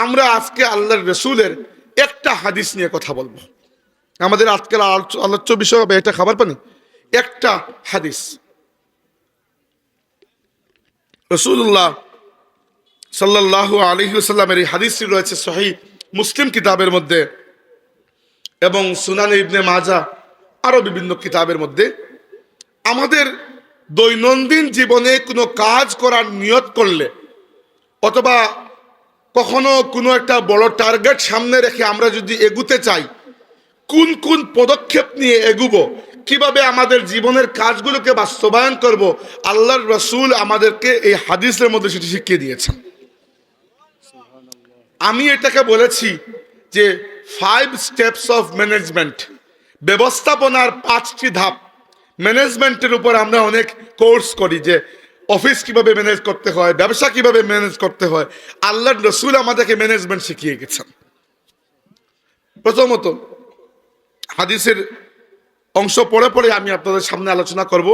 আমরা আজকে আল্লাহর রসুলের একটা হাদিস নিয়ে কথা বলবো। আমাদের আজকের আলোচ্য বিষয় হবে এটা, খাবার পানি, একটা হাদিস। রাসূলুল্লাহ সাল্লাল্লাহু আলাইহি ওয়াসাল্লামের এই হাদিসটি রয়েছে সহিহ মুসলিম কিতাবের মধ্যে এবং সুনানে ইবনে মাজাহ আরো বিভিন্ন কিতাবের মধ্যে। আমাদের দৈনন্দিন জীবনে কোনো কাজ করার নিয়ত করলে অথবা কখনো কোনো একটা বড় টার্গেট সামনে রেখে আমরা যদি এগুতে চাই, কোন কোন পদক্ষেপ নিয়ে এগুবো, কিভাবে আমাদের জীবনের কাজগুলোকে বাস্তবায়ন করব, আল্লাহর রাসূল আমাদেরকে এই হাদিসের মধ্যে সেটি শিখিয়ে দিয়েছেন। আমি এটাকে বলেছি যে 5 স্টেপস অফ ম্যানেজমেন্ট, ব্যবস্থাপনার 5টি ধাপ। ম্যানেজমেন্টের উপর আমরা অনেক কোর্স করি যে অফিস কিভাবে ম্যানেজ করতে হয়, ব্যবসা কিভাবে ম্যানেজ করতে হয়। আল্লাহর রাসূল আমাদেরকে ম্যানেজমেন্ট শিখিয়ে গেছেন। প্রথমত হাদিসের অংশ পড়ে পড়ে আমি আপনাদের সামনে আলোচনা করব।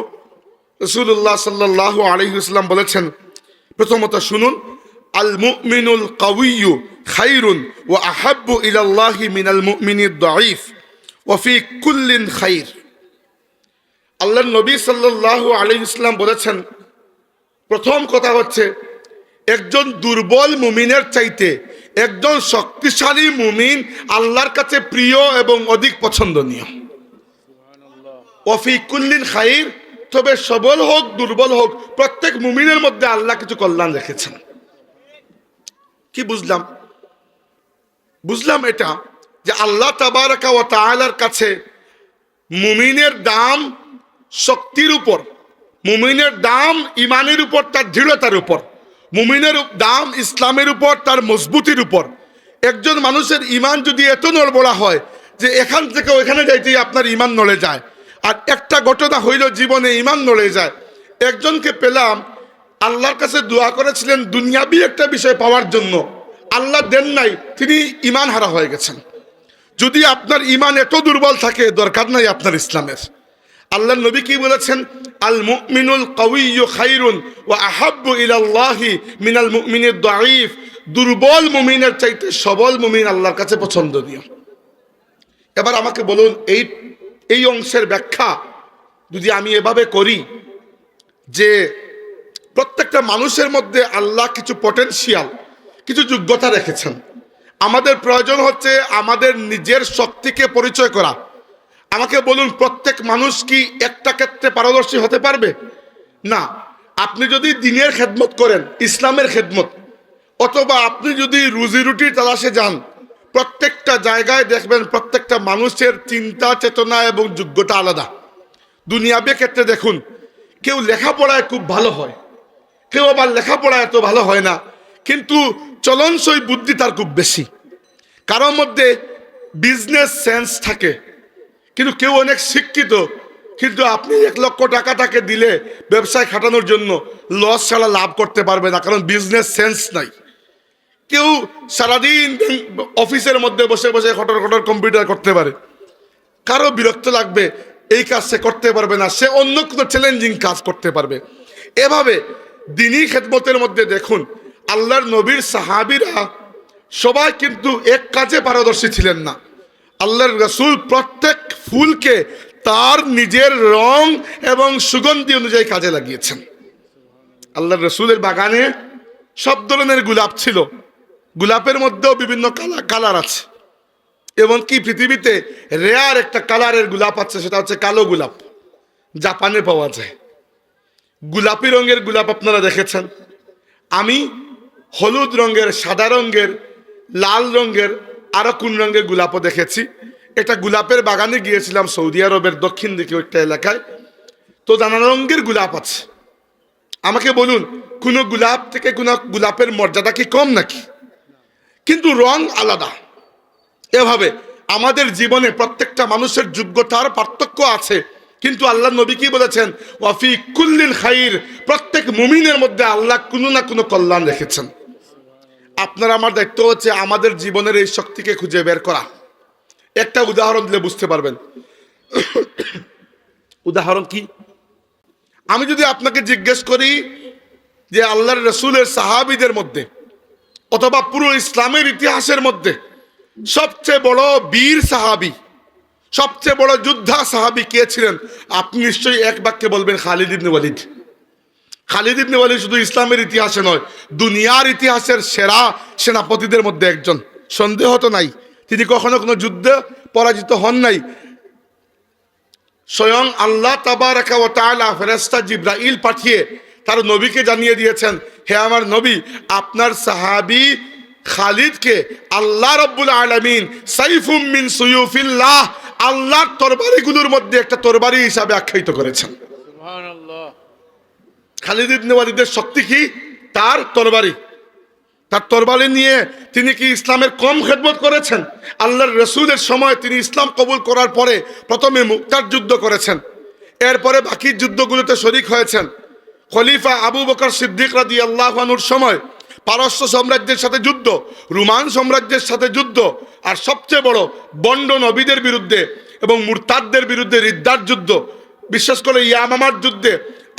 রাসূলুল্লাহ সাল্লাল্লাহু আলাইহি ওয়াসাল্লাম বলেছেন, প্রথমত শুনুন, আল মুমিনুল কাউইয়্যু খায়রুন ওয়া আহাব্বু ইলাল্লাহি মিনাল মুমিনিদ দাঈফ ওয়া ফি কুল্লিন খায়র। আল্লাহর নবী সাল্লাল্লাহু আলাইহি ওয়াসাল্লাম বলেছেন, প্রথম কথা হচ্ছে একজন দুর্বল মুমিনের চাইতে একজন শক্তিশালী মুমিন আল্লাহর কাছে প্রিয় এবং অধিক পছন্দনীয়। ওয়া ফি কুল্লিন খায়র, তবে সবল হোক দুর্বল হোক প্রত্যেক মুমিনের মধ্যে আল্লাহ কিছু কল্যাণ রেখেছেন। কি বুঝলাম? বুঝলাম এটা যে আল্লাহ তাবারাকা ওয়া তাআলার কাছে মুমিনের দাম শক্তির উপর, মুমিনের দাম ইমানের উপর, তার দৃঢ়তার উপর, মুমিনের দাম ইসলামের উপর, তার মজবুতির উপর। একজন মানুষের ইমান যদি এত নড়বড়া হয় যে এখান থেকে ওইখানে যাইতেই আপনার ইমান নড়ে যায়, আর একটা ঘটনা হইল জীবনে ইমান নড়ে যায়। একজনকে পেলাম, আল্লাহর কাছে দোয়া করেছিলেন দুনিয়াবি একটা বিষয় পাওয়ার জন্য, আল্লাহ দেন নাই, তিনি ইমান হারা হয়ে গেছেন। যদি আপনার ইমান এত দুর্বল থাকে, দরকার নাই আপনার ইসলামের। আল্লাহ নবী কি বলেছেন? আল মুমিনুল কাউইয়্যু খায়রুন ওয়া আহাব্বু ইলাল্লাহি মিনাল মুমিনিদ দাঈফ। দুর্বল মুমিনের চাইতে সবল মুমিন আল্লাহর কাছে পছন্দনীয়। এবার আমাকে বলুন, এই অংশের ব্যাখ্যা যদি আমি এভাবে করি যে প্রত্যেকটা মানুষের মধ্যে আল্লাহ কিছু পটেনশিয়াল, কিছু যোগ্যতা রেখেছেন। আমাদের প্রয়োজন হচ্ছে আমাদের নিজের শক্তিকে পরিচয় করা। আমাকে বলুন, প্রত্যেক মানুষ কি একটা ক্ষেত্রে পারদর্শী হতে পারবে? না। আপনি যদি দ্বীনের খেদমত করেন, ইসলামের খেদমত, অথবা আপনি যদি রুজি রুটির তালাশে যান, প্রত্যেকটা জায়গায় দেখবেন প্রত্যেকটা মানুষের চিন্তা চেতনা এবং যোগ্যতা আলাদা। দুনিয়াবী ক্ষেত্রে দেখুন, কেউ লেখাপড়ায় খুব ভালো হয়, কেউ আবার লেখাপড়ায় এত ভালো হয় না, কিন্তু চলনসই বুদ্ধি তার খুব বেশি। কারোর মধ্যে বিজনেস সেন্স থাকে, কিন্তু কেউ অনেক শিক্ষিত, কিন্তু আপনি 1 লক্ষ টাকা তাকে দিলে ব্যবসায় খাটানোর জন্য, লস ছাড়া লাভ করতে পারবে না, কারণ বিজনেস সেন্স নাই। কেউ সারাদিন অফিসের মধ্যে বসে বসে খটর খটর কম্পিউটার করতে পারে, কারো বিরক্ত লাগবে, এই কাজ সে করতে পারবে না, সে অন্য কোনো চ্যালেঞ্জিং কাজ করতে পারবে। এভাবে দ্বীনি খেদমতের মধ্যে দেখুন, আল্লাহর নবীর সাহাবীরা সবাই কিন্তু এক কাজে পারদর্শী ছিলেন না। আল্লাহর রাসূল প্রত্যেক ফুলকে তার নিজের রং এবং সুগন্ধি অনুযায়ী কাজে লাগিয়েছেন। আল্লাহর রাসূলের বাগানে সব ধরনের গোলাপ ছিল, গোলাপের মধ্যেও বিভিন্ন কালার আছে। এমনকি পৃথিবীতে রেয়ার একটা কালারের গোলাপ আছে, সেটা হচ্ছে কালো গোলাপ, জাপানে পাওয়া যায়। গোলাপি রঙের গোলাপ আপনারা দেখেছেন, আমি হলুদ রঙের, সাদা রঙের, লাল রঙের, আরো কোন রঙের গোলাপও দেখেছি। একটা গোলাপের বাগানে গিয়েছিলাম সৌদি আরবের দক্ষিণ দিকে একটা এলাকায়, তো নানা রঙের গোলাপ আছে। আমাকে বলুন, কোন গোলাপ থেকে কোন গোলাপের মর্যাদা কি কম নাকি? কিন্তু রং আলাদা। এভাবে আমাদের জীবনে প্রত্যেকটা মানুষের যোগ্যতার পার্থক্য আছে, কিন্তু আল্লাহ নবী কি বলেছেন? ওয়া ফি কুল্লিন খায়র, প্রত্যেক মুমিনের মধ্যে আল্লাহ কোনো না কোনো কল্যাণ রেখেছেন। আপনার আমার দায়িত্ব হচ্ছে আমাদের জীবনের এই শক্তিকে খুঁজে বের করা। একটা উদাহরণ দিলে বুঝতে পারবেন। উদাহরণ কি? আমি যদি আপনাকে জিজ্ঞেস করি যে আল্লাহর রাসূলের সাহাবীদের মধ্যে অথবা পুরো ইসলামের ইতিহাসের মধ্যে সবচেয়ে বড় বীর সাহাবী, সবচেয়ে বড় যোদ্ধা সাহাবী কে ছিলেন? আপনি নিশ্চয়ই এক বাক্যে বলবেন খালিদ ইবনে ওয়ালিদ। খালিদ ইবনে ওয়ালিদ শুধু ইসলামের ইতিহাসে নয়, দুনিয়ার ইতিহাসের সেরা সেনাপতিদের মধ্যে একজন, সন্দেহ তো নাই। তিনি কখনো কোনো যুদ্ধে পরাজিত হন নাই। স্বয়ং আল্লাহ তাবারাকা ওয়া তাআলা ফেরেশতা জিবরাইল পাঠিয়ে তার নবীকে জানিয়ে দিয়েছেন, হে আমার নবী, আপনার সাহাবী খালিদকে আল্লাহ রাব্বুল আলামিন সাইফুম মিন সুয়ুফিল্লাহ, আল্লাহর তরবারিগুলোর মধ্যে একটা তরবারি হিসাবে আখ্যায়িত করেছেন। সুবহানাল্লাহ। খালিদ ইবনে ওয়ালিদের শক্তি কি? তার তরবারি। তার তরবারি নিয়ে তিনি কি ইসলামের কম খেদমত করেছেন? আল্লাহর রাসূলের সময় তিনি ইসলাম কবুল করার পরে প্রথমে মুক্তার যুদ্ধ করেছেন, এরপরে বাকি যুদ্ধগুলোতে শরীক হয়েছেন। খলিফা আবু বকর সিদ্দিক রাদিয়াল্লাহু আনহুর সময় পারস্য সাম্রাজ্যের সাথে যুদ্ধ, রোমান সাম্রাজ্যের সাথে যুদ্ধ, আর সবচেয়ে বড় বন্ড নবীদের বিরুদ্ধে এবং মুরতাদদের বিরুদ্ধে রিদ্দার যুদ্ধ, বিশেষ করে ইয়ামামার যুদ্ধে,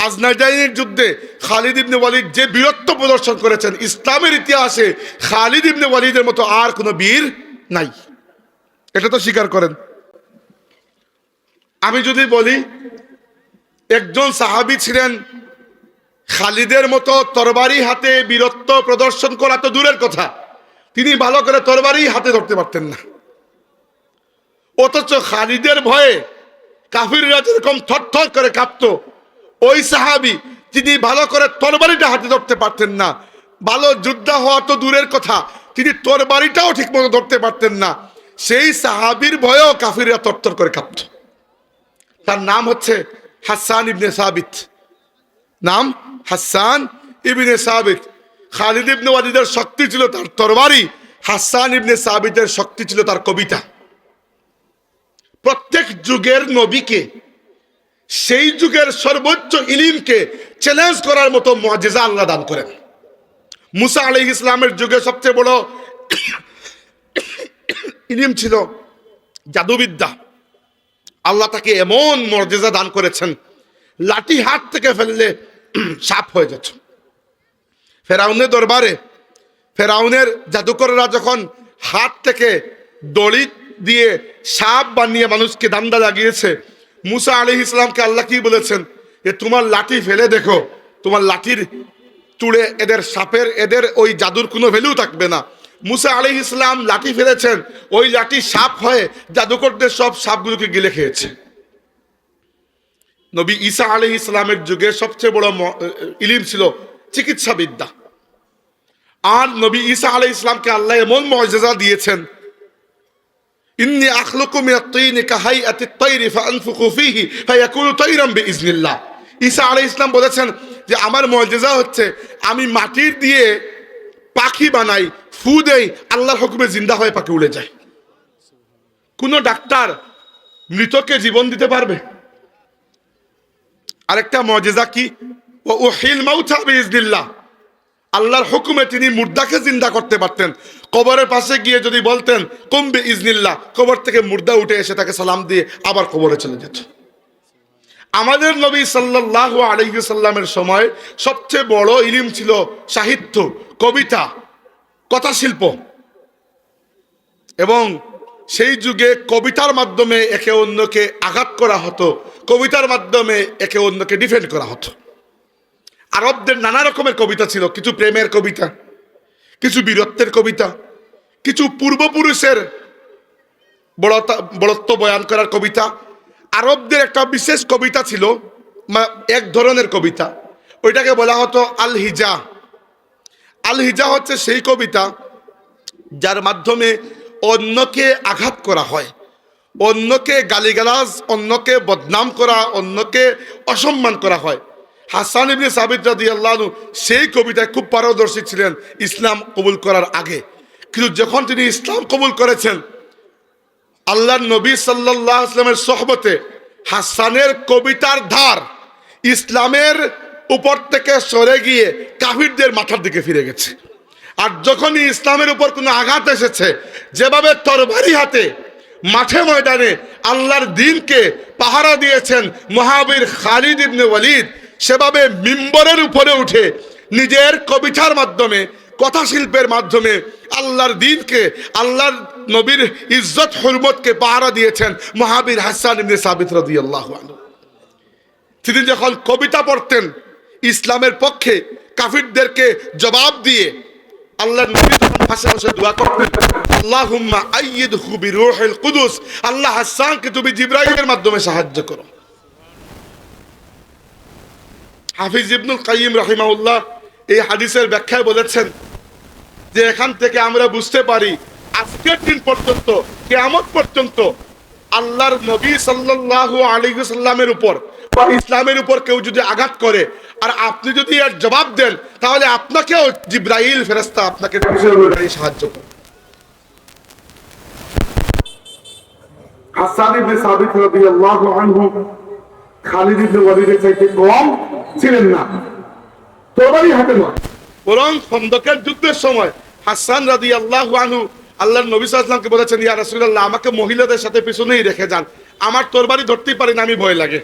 আজনাজাইনের যুদ্ধে খালিদ ইবনে ওয়ালিদ যে বীরত্ব প্রদর্শন করেছেন, ইসলামের ইতিহাসে খালিদ ইবনে ওয়ালিদের মতো আর কোনো বীর নাই। এটা তো স্বীকার করেন। আমি যদি বলি একজন সাহাবী ছিলেন, খালিদের মতো তরবারি হাতে বীরত্ব প্রদর্শন করা তো দূরের কথা, তিনি ভালো করে তরবারি হাতে ধরতে পারতেন না। অথচ খালিদের ভয়ে কাফিররা যেরকম থরথর করে কাঁপতো, ওই সাহাবী তিনি ভালো করে তরবারিটা হাতে ধরতে পারতেন না। ভালো যোদ্ধা হওয়া তো দূরের কথা, তিনি তরবারিটাও ঠিক মতো ধরতে পারতেন না। সেই সাহাবীর ভয়েও কাফিররা থরথর করে কাঁপতো। তার নাম হচ্ছে হাসান ইবনে সাবিত। নাম হাসান ইবনে সাবিত। খালিদ ইবনে ওয়ালিদের শক্তি ছিল তার তরবারি, হাসান ইবনে সাবিতের শক্তি ছিল তার কবিতা। প্রত্যেক যুগের নবীকে, সেই যুগের সর্বোচ্চ ইলমকে চ্যালেঞ্জ করার মতো মুআজিজা আল্লাহ দান করেন। মুসা আলাইহিস সালামের যুগে সবচেয়ে বড় ইলম ছিল জাদুবিদ্যা। আল্লাহ তাকে এমন মুআজিজা দান করেছেন, লাঠি হাত থেকে ফেললে সাপ হয়ে যেত। ফেরাউনের দরবারে ফেরাউনের জাদুকররা যখন হাত থেকে দড়ি দিয়ে সাপ বানিয়ে মানুষকে দান্দা লাগিয়েছে, মুসা আলাইহিস সালামকে আল্লাহ কি বলেছেন, যে তোমার লাঠি ফেলে দেখো, তোমার লাঠির তুড়ে এদের সাপের, এদের ওই জাদুর কোনো ভ্যালু থাকবে না। মুসা আলাইহিস সালাম লাঠি ফেলেছেন, ওই লাঠি সাপ হয়ে জাদুকরদের সব সাপগুলোকে গিলে খেয়েছে। নবী ঈসা আলাইহিস সালামের যুগে সবচেয়ে বড় ইলম ছিল চিকিৎসা বিদ্যা। আর নবী ঈসা আলাইহিস সালামকে আল্লাহ এমন মুআজিজা দিয়েছেন, ইন্নী আখলুকু মিনাত তাইরি কাহাইআতিত তাইরি ফাআনফুকু ফীহি ফায়াকুনু তাইরান বিইজনিল্লাহ। ঈসা আলাইহিস সালাম বলেছেন যে আমার মুআজিজা হচ্ছে আমি মাটির দিয়ে পাখি বানাই, ফু দেই, আল্লাহর হুকুমে জিন্দা হয়ে পাখি উড়ে যায়। কোন ডাক্তার মৃতকে জীবন দিতে পারবে? আরেকটা মুআজিজা কি, ওয়া উহিল মাউতা বিইজনিল্লাহ, আল্লাহর হুকুমে তিনি মুর্দাকে জিন্দা করতে পারতেন। কবরের পাশে গিয়ে যদি বলতেন কুম বিইজনিল্লাহ, কবর থেকে মুর্দা উঠে এসে তাকে সালাম দিয়ে আবার কবরে চলে যেত। আমাদের নবী সাল্লাল্লাহু আলাইহি সাল্লামের সময় সবচেয়ে বড় ইলম ছিল সাহিত্য, কবিতা, কথা শিল্প। এবং সেই যুগে কবিতার মাধ্যমে একে অন্যকে আঘাত করা হতো, কবিতার মাধ্যমে একে অন্যকে ডিফেন্ড করা হতো। আরবদের নানা রকমের কবিতা ছিল, কিছু প্রেমের কবিতা, কিছু বীরত্বের কবিতা, কিছু পূর্বপুরুষের বড়ত্ব বয়ান করার কবিতা। আরবদের একটা বিশেষ কবিতা ছিল, এক ধরনের কবিতা, ওইটাকে বলা হতো আল হিজা। আল হিজা হচ্ছে সেই কবিতা যার মাধ্যমে অন্যকে আঘাত করা হয়, অন্যকে গালিগালাজ, অন্যকে বদনাম করা, অন্যকে অসম্মান করা হয়। হাসান ইবনে সাবিত রাদিয়াল্লাহু আনহু সেই কবিতায় খুব পারদর্শী ছিলেন ইসলাম কবুল করার আগে। কিন্তু যখন তিনি ইসলাম কবুল করেছেন, আল্লাহর নবী সাল্লাল্লাহু আলাইহি ওয়াসাল্লামের সোহবতে হাসানের কবিতার ধার ইসলামের উপর থেকে সরে গিয়ে কাফিরদের মাথার দিকে ফিরে গেছে। আর যখনই ইসলামের উপর কোনো আঘাত এসেছে, যেভাবে তরবারি হাতে মাঠে ময়দানে আল্লাহর দ্বীনকে পাহারা দিয়েছেন মহাবীর খালিদ ইবনে ওয়ালিদ, সেভাবে মিম্বরের উপরে উঠে নিজের কবিতার মাধ্যমে কথা শিল্পের মাধ্যমে আল্লাহর দ্বীনকে, আল্লাহর নবীর ইজ্জত হুরমতকে পাহারা দিয়েছেন মহাবীর হাসান ইবনে সাবিত রাদিয়াল্লাহু আনহু। তিনি যখন কবিতা পড়তেন ইসলামের পক্ষে কাফিরদেরকে জবাব দিয়ে, আল্লাহর নবী যখন পাশাপাশি দোয়া করতেন, আল্লাহুম্মা আইয়িদহু বিরূহিল কুদুস, আল্লাহ হাসানকে তুমি জিবরাইলের মাধ্যমে সাহায্য করো। হাফিজ ইবনুল কাইয়িম রাহিমাহুল্লাহ এই হাদিসের ব্যাখ্যায় বলেছেন যে এখান থেকে আমরা বুঝতে পারি আজকের দিন পর্যন্ত, কিয়ামত পর্যন্ত আল্লাহর নবী সাল্লাল্লাহু আলাইহি ওয়াসাল্লামের উপর বা ইসলামের উপর কেউ যদি আঘাত করে আর আপনি যদি এর জবাব দেন, তাহলে আপনাকেও জিবরাইল ফেরেশতা আপনাকে সাহায্য করে। হাসান ইবনে সাবিত রাদিয়াল্লাহু আনহু খালিদ ইবনে ওয়ালিদের চাইতে কম ছিলেন না, তরবারি হাতে নয়, বরং খন্দকের যুদ্ধের সময় হাসান রাদিয়াল্লাহু আনহু আল্লাহর নবী সাল্লাল্লাহু আলাইহি ওয়াসাল্লামকে বলেছেন, ইয়া রাসূলুল্লাহ, আমাকে মহিলাদের সাথে পিছনেই রেখে যান, আমার তরবারি ধরতেই পারি না, আমি ভয় লাগে।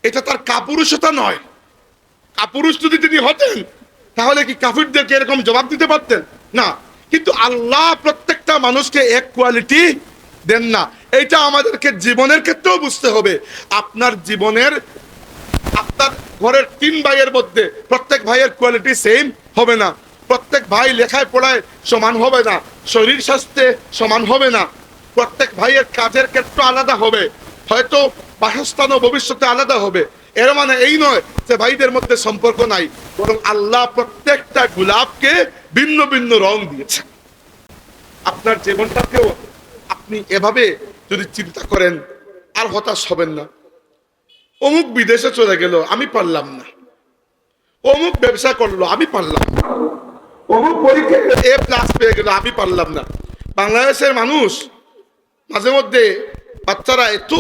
এটা তার কাপুরুষতা নয়। কাপুরুষ যদি তিনি হতেন তাহলে কি কাফিরদেরকে এরকম জবাব দিতে পারতেন না। কিন্তু আল্লাহ প্রত্যেকটা মানুষকে এক কোয়ালিটি দেন না, এইটা আমাদেরকে জীবনের ক্ষেত্রেও বুঝতে হবে। আপনার জীবনের, আপনার ঘরের 3 ভাইয়ের মধ্যে প্রত্যেক ভাইয়ের কোয়ালিটি সেম হবে না, প্রত্যেক ভাই লেখায় পড়ায় সমান হবে না, শরীর স্বাস্থ্যে সমান হবে না, প্রত্যেক ভাইয়ের কাজের ক্ষেত্র আলাদা হবে, হয়তো বাসস্থান ও ভবিষ্যতে আলাদা হবে। এর মানে এই নয় যে ভাইদের মধ্যে সম্পর্ক নাই, বরং আল্লাহ প্রত্যেকটা গোলাপকে ভিন্ন ভিন্ন রং দিয়েছে। আপনার জীবনটাকেও আপনি এভাবে যদি চিন্তা করেন আর হতাশ হবেন না। অমুক বিদেশে চলে গেল, আমি পারলাম না, অমুক ব্যবসা করলো, আমি পারলাম না, অমুক পরীক্ষায় A+ পেয়ে গেল, আমি পারলাম না। বাংলাদেশের মানুষ মাঝে মধ্যে, বাচ্চারা এত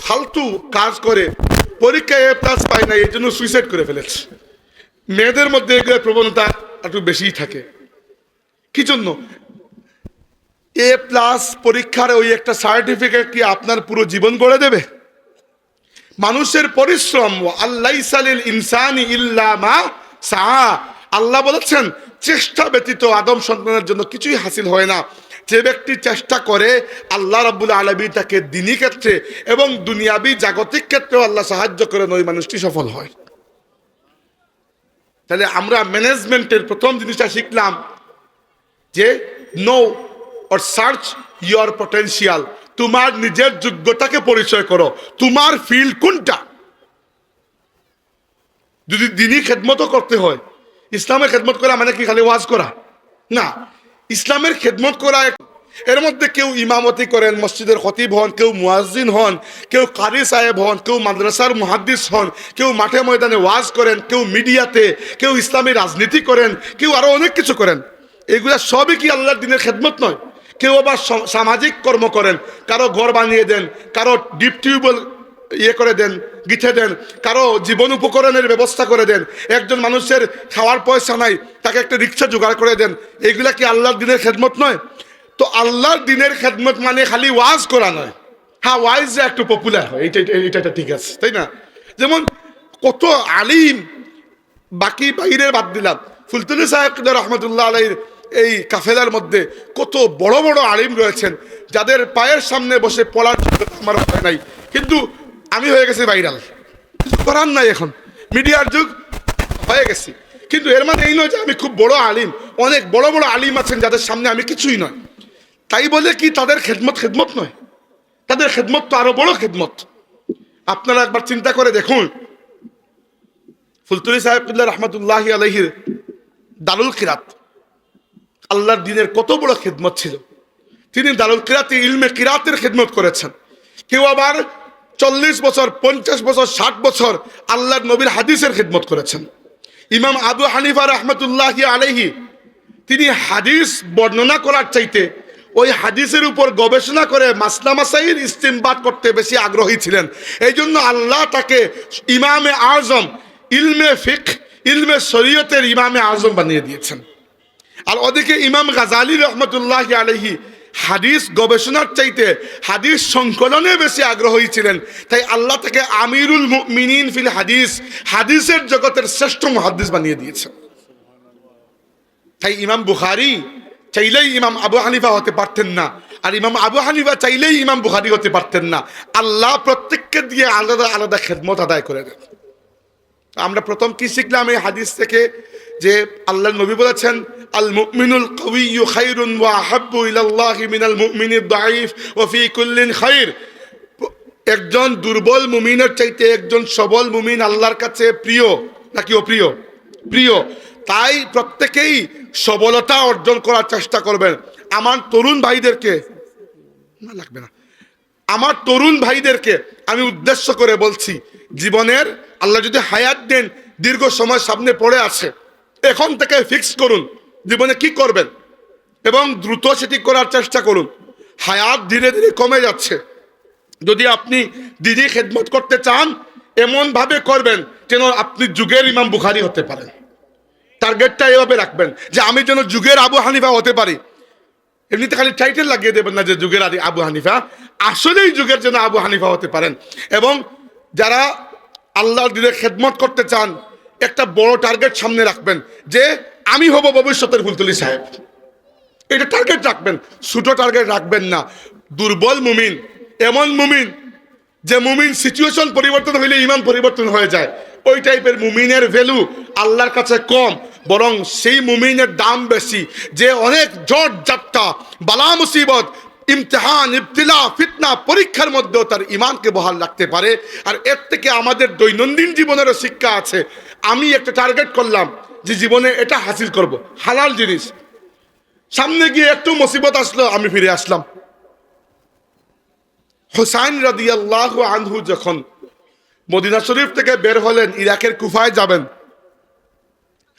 ফালতু কাজ করে, পরীক্ষায় A+ পায় না, এই জন্য সুইসাইড করে ফেলেছে। মেয়েদের মধ্যে এগুলোর প্রবণতা একটু বেশিই থাকে। কি জন্য? A+ পরীক্ষার ওই একটা সার্টিফিকেট কি আপনার পুরো জীবন গড়ে দেবে? মানুষের পরিশ্রম, আল্লাইসা লিল ইনসানি ইল্লা মা সাআ, আল্লাহ বলেছেন চেষ্টা ব্যতীত আদম সন্তানের জন্য কিছুই হাসিল হয় না। যে ব্যক্তি চেষ্টা করে আল্লাহ রাব্বুল আলামিন তাকে দ্বীনি ক্ষেত্রে এবং দুনিয়াবি জাগতিক ক্ষেত্রেও আল্লাহ সাহায্য করেন, ওই মানুষটি সফল হয়। তাহলে আমরা ম্যানেজমেন্টের প্রথম জিনিসটা শিখলাম যে know or search your potential, তোমার নিজের যোগ্যতাকে পরিচয় করো, তোমার ফিল্ড কোনটা। যদি দ্বীনি খেদমতও করতে হয়, ইসলামের খেদমত করা মানে কি খালি ওয়াজ করা না, ইসলামের খেদমত করা। এর মধ্যে কেউ ইমামতি করেন, মসজিদের খতিব হন, কেউ মুয়াজ্জিন হন, কেউ কারি সাহেব হন, কেউ মাদ্রাসার মুহাদ্দিস হন, কেউ মাঠে ময়দানে ওয়াজ করেন, কেউ মিডিয়াতে, কেউ ইসলামী রাজনীতি করেন, কেউ আরো অনেক কিছু করেন। এগুলা সবই কি আল্লাহর দ্বীনের খেদমত নয়? কেউ আবার সামাজিক কর্ম করেন, কারো ঘর বানিয়ে দেন, কারো ডিপ টিউবওয়েল করে দেন, গিঠে দেন, কারো জীবন উপকরণের ব্যবস্থা করে দেন, একজন মানুষের খাওয়ার পয়সা নাই, তাকে একটা রিক্সা জোগাড় করে দেন। এগুলা কি আল্লাহর দ্বীনের খেদমত নয়? তো আল্লাহর দ্বীনের খেদমত মানে খালি ওয়াজ করা নয়। হ্যাঁ, ওয়াজ যে একটু পপুলার হয় এটা ঠিক আছে, তাই না? যেমন কত আলিম, বাকি বাইরের বাদ দিলাম, ফুলতুলি সাহেব রহমতুল্লাহ আলাইহির এই কাফেলার মধ্যে কত বড় বড় আলিম রয়েছেন, যাদের পায়ের সামনে বসে পড়ার যোগ্যতা আমার হয় নাই, কিন্তু আমি হয়ে গেছি ভাইরাল, কিছু করার নাই, এখন মিডিয়ার যুগ হয়ে গেছি। কিন্তু এর মানে এই নয় যে আমি খুব বড় আলিম। অনেক বড় বড় আলিম আছেন যাদের সামনে আমি কিছুই নয়, তাই বলে কি তাদের খেদমত নয়? তাদের খেদমত তো আরো বড় খেদমত। আপনারা একবার চিন্তা করে দেখুন, ফুলতুলি সাহেব রহমতুল্লাহ আলাইহির দারুল কিরাত, আল্লাহর দ্বীনের কত বড় খেদমত ছিল। তিনি দারুল কিরাতে ইলমে কিরাতের খেদমত করেছেন। কেউ আবার 40 বছর, 50 বছর, 60 বছর আল্লাহর নবীর হাদিসের খেদমত করেছেন। ইমাম আবু হানিফা রহমতুল্লাহ আলাইহি তিনি হাদিস বর্ণনা করার চাইতে ওই হাদিসের উপর গবেষণা করে মাসলা মাসাইল ইস্তিমবাত করতে বেশি আগ্রহী ছিলেন। এই জন্য আল্লাহ তাকে ইমামে আজম, ইলমে ফিকহ, ইলমে শরীয়তের ইমামে আজম বানিয়ে দিয়েছেন। আর ওদিকে ইমাম গাজালি রহমতুল্লাহ আলাইহি হাদিস গবেষণার চাইতে হাদিস সংকলনে বেশি আগ্রহী ছিলেন। তাই আল্লাহ তাকে আমিরুল মুমিনিন ফিল হাদিস, হাদিসের জগতের শ্রেষ্ঠ মুহাদ্দিস বানিয়ে দিয়েছেন। তাই ইমাম বুখারী চাইলেই ইমাম আবু হানিফা হতে পারতেন না, আর ইমাম আবু হানিফা চাইলেই ইমাম বুখারী হতে পারতেন না। আল্লাহ প্রত্যেককে দিয়ে আলাদা আলাদা খেদমত আদায় করে দেন। আমরা প্রথম কি শিখলাম এই হাদিস থেকে? যে আল্লাহর নবী বলেছেন, আল মুমিনুল কওয়িয়্যু খায়রুন ওয়া আহাব্বু ইলাল্লাহি মিনাল মুমিনিদ দাঈফ ওয়া ফি কুল্লিন খায়র। একজন দুর্বল মুমিনের চাইতে একজন সবল মুমিন আল্লাহর কাছে প্রিয় নাকি অপ্রিয়? প্রিয়। তাই প্রত্যেকেই সবলতা অর্জন করার চেষ্টা করবেন। আমার তরুণ ভাইদেরকে না লাগবে না, আমার তরুণ ভাইদেরকে আমি উদ্দেশ্য করে বলছি, জীবনের আল্লাহ যদি হায়াত দেন, দীর্ঘ সময় সামনে পড়ে আছে, এখন থেকে ফিক্স করুন জীবনে কি করবেন এবং দ্রুত সেটি করার চেষ্টা করুন। হায়াত ধীরে ধীরে কমে যাচ্ছে। যদি আপনি দিদি খেদমত করতে চান, এমন ভাবে করবেন যেন আপনি যুগের ইমাম বুখারী হতে পারেন। টার্গেটটা এভাবে রাখবেন যে আমি যেন যুগের আবু হানিফা হতে পারি। এমনিতে খালি টাইটেল লাগিয়ে দেবেন না যে যুগের আবু হানিফা, আসলেই যুগের যেন আবু হানিফা হতে পারেন। এবং যারা আল্লাহর দিনের খেদমত করতে চান, একটা বড় টার্গেট সামনে রাখবেন যে আমি হব ভবিষ্যতের ফুলতলি সাহেব। এটা টার্গেট রাখবেন, ছোট টার্গেট রাখবেন না। দুর্বল মুমিন এমন মুমিন যে মুমিন সিচুয়েশন পরিবর্তন হইলে ইমান পরিবর্তন হয়ে যায়, ওই টাইপের মুমিনের ভ্যালু আল্লাহর কাছে কম, বরং সেই মুমিনের দাম বেশি যে অনেক জট জাটকা, বালা মুসিবত, ইমতিহান, ইবতিলা, ফিতনা, পরীক্ষার মধ্যেও তার ইমানকে বহাল রাখতে পারে। আর এর থেকে আমাদের দৈনন্দিন জীবনেরও শিক্ষা আছে। আমি একটা টার্গেট করলাম যে জীবনে এটা হাসিল করব, হালাল জিনিস, সামনে গিয়ে একটু মুসিবত আসলো, আমি ফিরে আসলাম। হুসাইন রাদিয়াল্লাহু আনহু যখন মদিনা শরীফ থেকে বের হলেন, ইরাকের কুফায় যাবেন,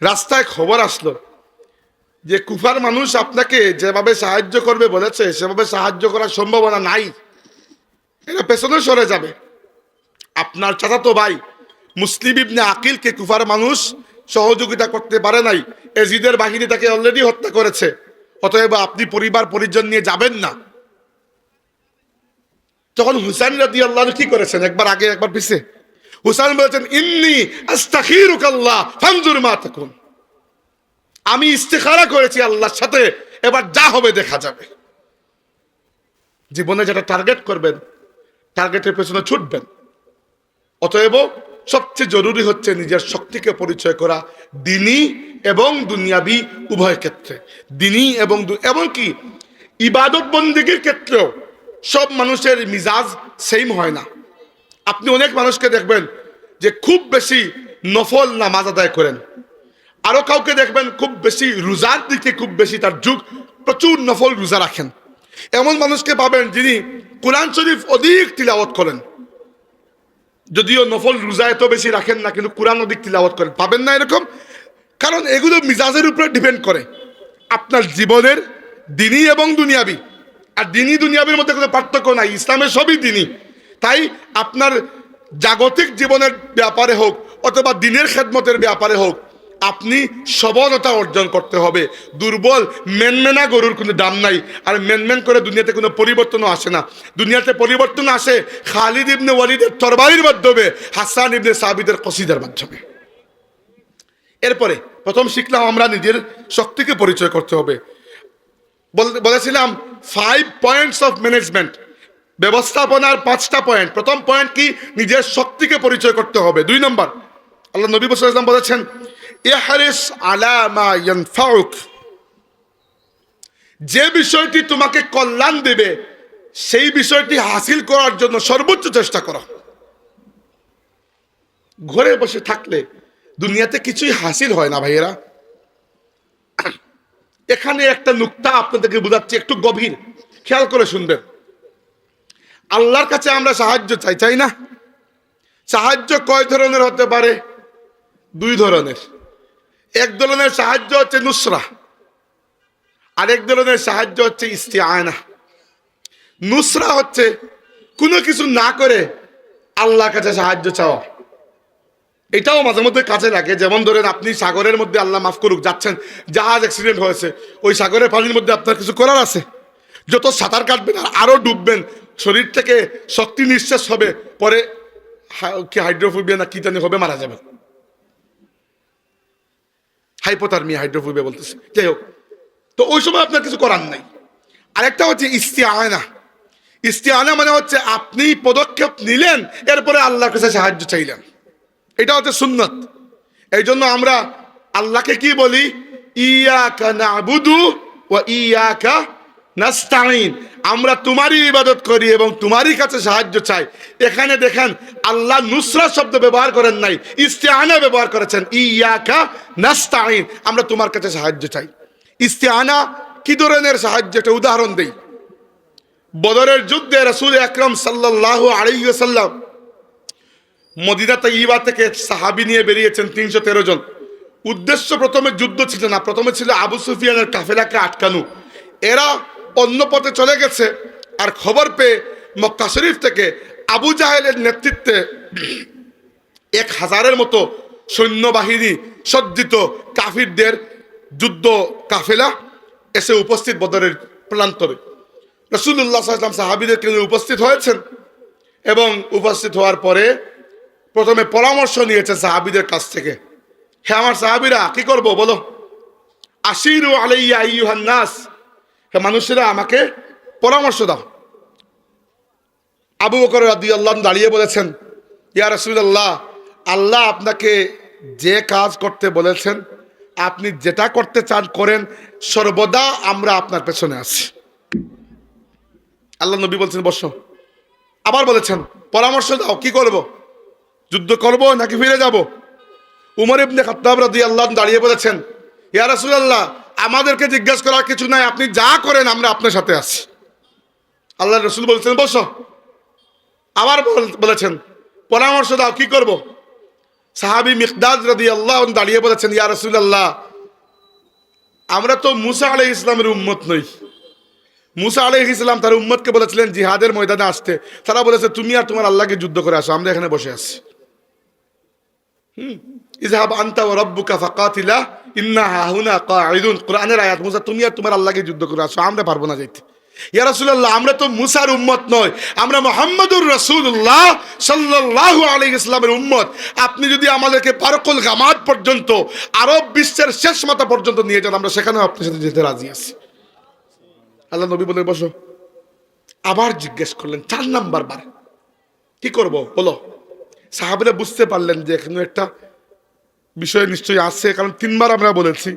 রাস্তায় খবর আসলো যে কুফার মানুষ আপনাকে যেভাবে সাহায্য করবে বলেছে, সেভাবে সাহায্য করার সম্ভাবনা নাই, এরা পেছনে সরে যাবে। আপনার চাচাতো ভাই মুসলিম ইবনে আকিলকে কুফার মানুষ সহযোগিতা করতে পারে নাই, এজিদের বাহিনী তাকে অলরেডি হত্যা করেছে, অতএব আপনি পরিবার পরিজন নিয়ে যাবেন না। তখন হুসাইন রাদিয়াল্লাহু আনহু কি করেছেন? একবার আগে একবার পিছে। হুসাইন বলেছেন, ইন্নী আস্তাখিরুকাল্লাহ ফানজুর মা তাকুন। আমি ইস্তেখারা করেছি আল্লাহর সাথে, এবার যা হবে দেখা যাবে। জীবনে যেটা টার্গেট করবেন, টার্গেটের পেছনে ছুটবেন। অতএব সবচেয়ে জরুরি হচ্ছে নিজের শক্তিকে পরিচয় করা, দিনী এবং দুনিয়াবি উভয় ক্ষেত্রে। দিনী এবং এমনকি ইবাদত বন্দেগীর ক্ষেত্রেও সব মানুষের মিজাজ সেম হয় না। আপনি অনেক মানুষকে দেখবেন যে খুব বেশি নফল নামাজ আদায় করেন, আরো কাউকে দেখবেন খুব বেশি রোজার দিকে খুব বেশি তার যুগ, প্রচুর নফল রোজা রাখেন। এমন মানুষকে পাবেন যিনি কোরআন শরীফ অধিক তিলাওয়াত করেন, যদিও নফল রোজা এত বেশি রাখেন না, কিন্তু কোরআন অধিক তিলাওয়াত করেন। পাবেন না এরকম? কারণ এগুলো মিজাজের উপরে ডিপেন্ড করে। আপনার জীবনের দিনী এবং দুনিয়াবি, আর দিনী দুনিয়াবির মধ্যে কোনো পার্থক্য নাই, ইসলামের সবই দিনী। তাই আপনার জাগতিক জীবনের ব্যাপারে হোক অথবা দিনের খেদমতের ব্যাপারে হোক, আপনি সবলতা অর্জন করতে হবে। দুর্বল মেনমেনা গরুর কোনো দাম নাই, আর মেনমেন করে দুনিয়াতে কোনো পরিবর্তনও আসে না। দুনিয়াতে পরিবর্তন আসে খালিদ ইবনে ওয়ালিদের তরবারির মাধ্যমে, হাসান ইবনে সাবিতের কসিদার মাধ্যমে। এরপরে প্রথম শিখলাম আমরা নিজের শক্তিকে পরিচয় করতে হবে। বলেছিলাম 5 পয়েন্টস অফ ম্যানেজমেন্ট, ব্যবস্থাপনার 5টা পয়েন্ট। প্রথম পয়েন্ট কি? নিজের শক্তিকে পরিচয় করতে হবে। 2 নম্বর, আল্লাহ নবী সাল্লাল্লাহু আলাইহি ওয়াসাল্লাম বলেছেন, ইহরিস আলা মা ইয়ানফাউক, যে বিষয়টি তোমাকে কল্যাণ দেবে সেই বিষয়টি হাসিল করার জন্য সর্বোচ্চ চেষ্টা করো। ঘরে বসে থাকলে দুনিয়াতে কিছুই হাসিল হয় না ভাইয়েরা। এখানে একটা নুকতা আপনাদেরকে বোঝাচ্ছি, একটু গভীর খেয়াল করে শুনবেন। আল্লাহর কাছে আমরা সাহায্য চাই, চাই না? সাহায্য কয় ধরনের হতে পারে? 2 ধরনের। এক ধরনের সাহায্য হচ্ছে নুসরা, আরেক ধরনের সাহায্য হচ্ছে ইস্তিআনা। নুসরা হচ্ছে কোনো কিছু না করে আল্লাহর কাছে সাহায্য চাওয়া। এটাও মাঝে মধ্যে কাজে লাগে। যেমন ধরেন আপনি সাগরের মধ্যে, আল্লাহ মাফ করুক, যাচ্ছেন, জাহাজ অ্যাক্সিডেন্ট হয়েছে, ওই সাগরের পানির মধ্যে আপনার কিছু করার আছে? যত সাঁতার কাটবেন আর আরো ডুববেন, শরীর থেকে শক্তি নিঃশ্বাস হবে, পরে কি হাইড্রোফোবিয়া না কি জানি হবে, মারা যাবে। হাইপোথার্মিয়া, হাইড্রোফোবিয়া বলতেছে, যাই হোক। তো ওই সময় আপনার কিছু করার নাই। আরেকটা হচ্ছে ইস্তিআনা। ইস্তিআনা মানে হচ্ছে আপনি পদক্ষেপ নিলেন, এরপরে আল্লাহর কাছে সাহায্য চাইলেন, এটা হচ্ছে সুন্নত। এই জন্য আমরা আল্লাহকে কি বলি? ইয়াকা নাবুদু ওয়া ইয়াকা নাস্তাইন, আমরা তোমারই ইবাদত করি এবং তোমারই কাছে সাহায্য চাই। এখানে দেখেন আল্লাহ নুসরা শব্দ ব্যবহার করেন নাই, ইস্তিআনা ব্যবহার করেছেন। ইয়াকা নাস্তাইন, আমরা তোমার কাছে সাহায্য চাই। ইস্তিআনা কি ধরনের সাহায্য, একটা উদাহরণ দেই। বদরের যুদ্ধে রাসূল আকরাম সাল্লাল্লাহু আলাইহি ওয়াসাল্লাম মদিনা তাইয়্যিবা থেকে সাহাবী নিয়ে বেরিয়েছেন 313 জন। উদ্দেশ্য প্রথমে যুদ্ধ ছিল না, প্রথমে ছিল আবু সুফিয়ানের কাফেলাকে আটকানো। এরা অন্য পথে চলে গেছে, আর খবর পেয়ে মক্কা শরীফ থেকে আবু জাহেলের নেতৃত্বে 1000-এর মতো সৈন্যবাহিনী সজ্জিত কাফিরদের যুদ্ধ কাফেলা এসে উপস্থিত বদরের প্রান্তরে। রাসূলুল্লাহ সাল্লাল্লাহু আলাইহি ওয়াসাল্লাম সাহাবীদেরকে নিয়ে উপস্থিত হয়েছেন এবং উপস্থিত হওয়ার পরে প্রথমে পরামর্শ নিয়েছেন সাহাবীদের কাছ থেকে। হ্যাঁ আমার সাহাবীরা, কি করব বলো? আশিরু আলাইয়া আইয়ুহান নাস, হে মানুষেরা আমাকে পরামর্শ দাও। আবু বকর রাদিয়াল্লাহু আনহু দাঁড়িয়ে বলেছেন, ইয়া রাসূলুল্লাহ, আল্লাহ আপনাকে যে কাজ করতে বলেছেন, আপনি যেটা করতে চান করেন, সর্বদা আমরা আপনার পেছনে আছি। আল্লাহ নবী বলছেন বসো। আবার বলেছেন পরামর্শ দাও, কি করব? যুদ্ধ করব নাকি ফিরে যাব? উমর ইবনে খাত্তাব রাদিয়াল্লাহু আনহু দাঁড়িয়ে বলেছেন, ইয়া রাসূলুল্লাহ, আমাদেরকে জিজ্ঞেস করার কিছু নাই, আপনি যা করেন আমরা আপনার সাথে আছি। আল্লাহর রাসূল বলেছেন বসো। আবার বলেছেন পরামর্শ দাও, কি করব? সাহাবী মিকদাদ রাদিয়াল্লাহু আনহু দাঁড়িয়ে বলেছেন, ইয়া রাসূলুল্লাহ, আমরা তো মুসা আলাইহিস সালামের উম্মত নই। মুসা আলাইহিস সালাম তার উম্মতকে বলেছিলেন জিহাদের ময়দানে আসতে, তারা বলেছে তুমি আর তোমার আল্লাহকে যুদ্ধ করে আসো, আমরা এখানে বসে আছি। ইযহাব আনতা ওয়া রাব্বুকা ফাকাতিলা ইন্না হাহুনা কাঈদুন, কোরআনের আয়াত। মুসা তুমি আর তোমার আল্লাহকে যুদ্ধ করে আসো, আমরা পারবো না যাইতে। ইয়া রাসূলুল্লাহ, আমরা তো মুসার উম্মত নয়, আমরা মুহাম্মদুর রাসূলুল্লাহ সাল্লাল্লাহু আলাইহি ওয়াসাল্লামের উম্মত। আপনি যদি আমাদেরকে পারকুল গামাদ পর্যন্ত, আরব বিশ্বের শেষ মাথা পর্যন্ত নিয়ে যান, আমরা সেখানেও আপনার সাথে যেতে রাজি আছি। আল্লাহ নবী বলে বসো। আবার জিজ্ঞেস করলেন 4 নাম্বার বার, কি করব বলো? সাহাবীরা বুঝতে পারলেন যে এখানে একটা বিষয় নিশ্চয়ই আছে, কারণ 3 বার আমরা বলেছি।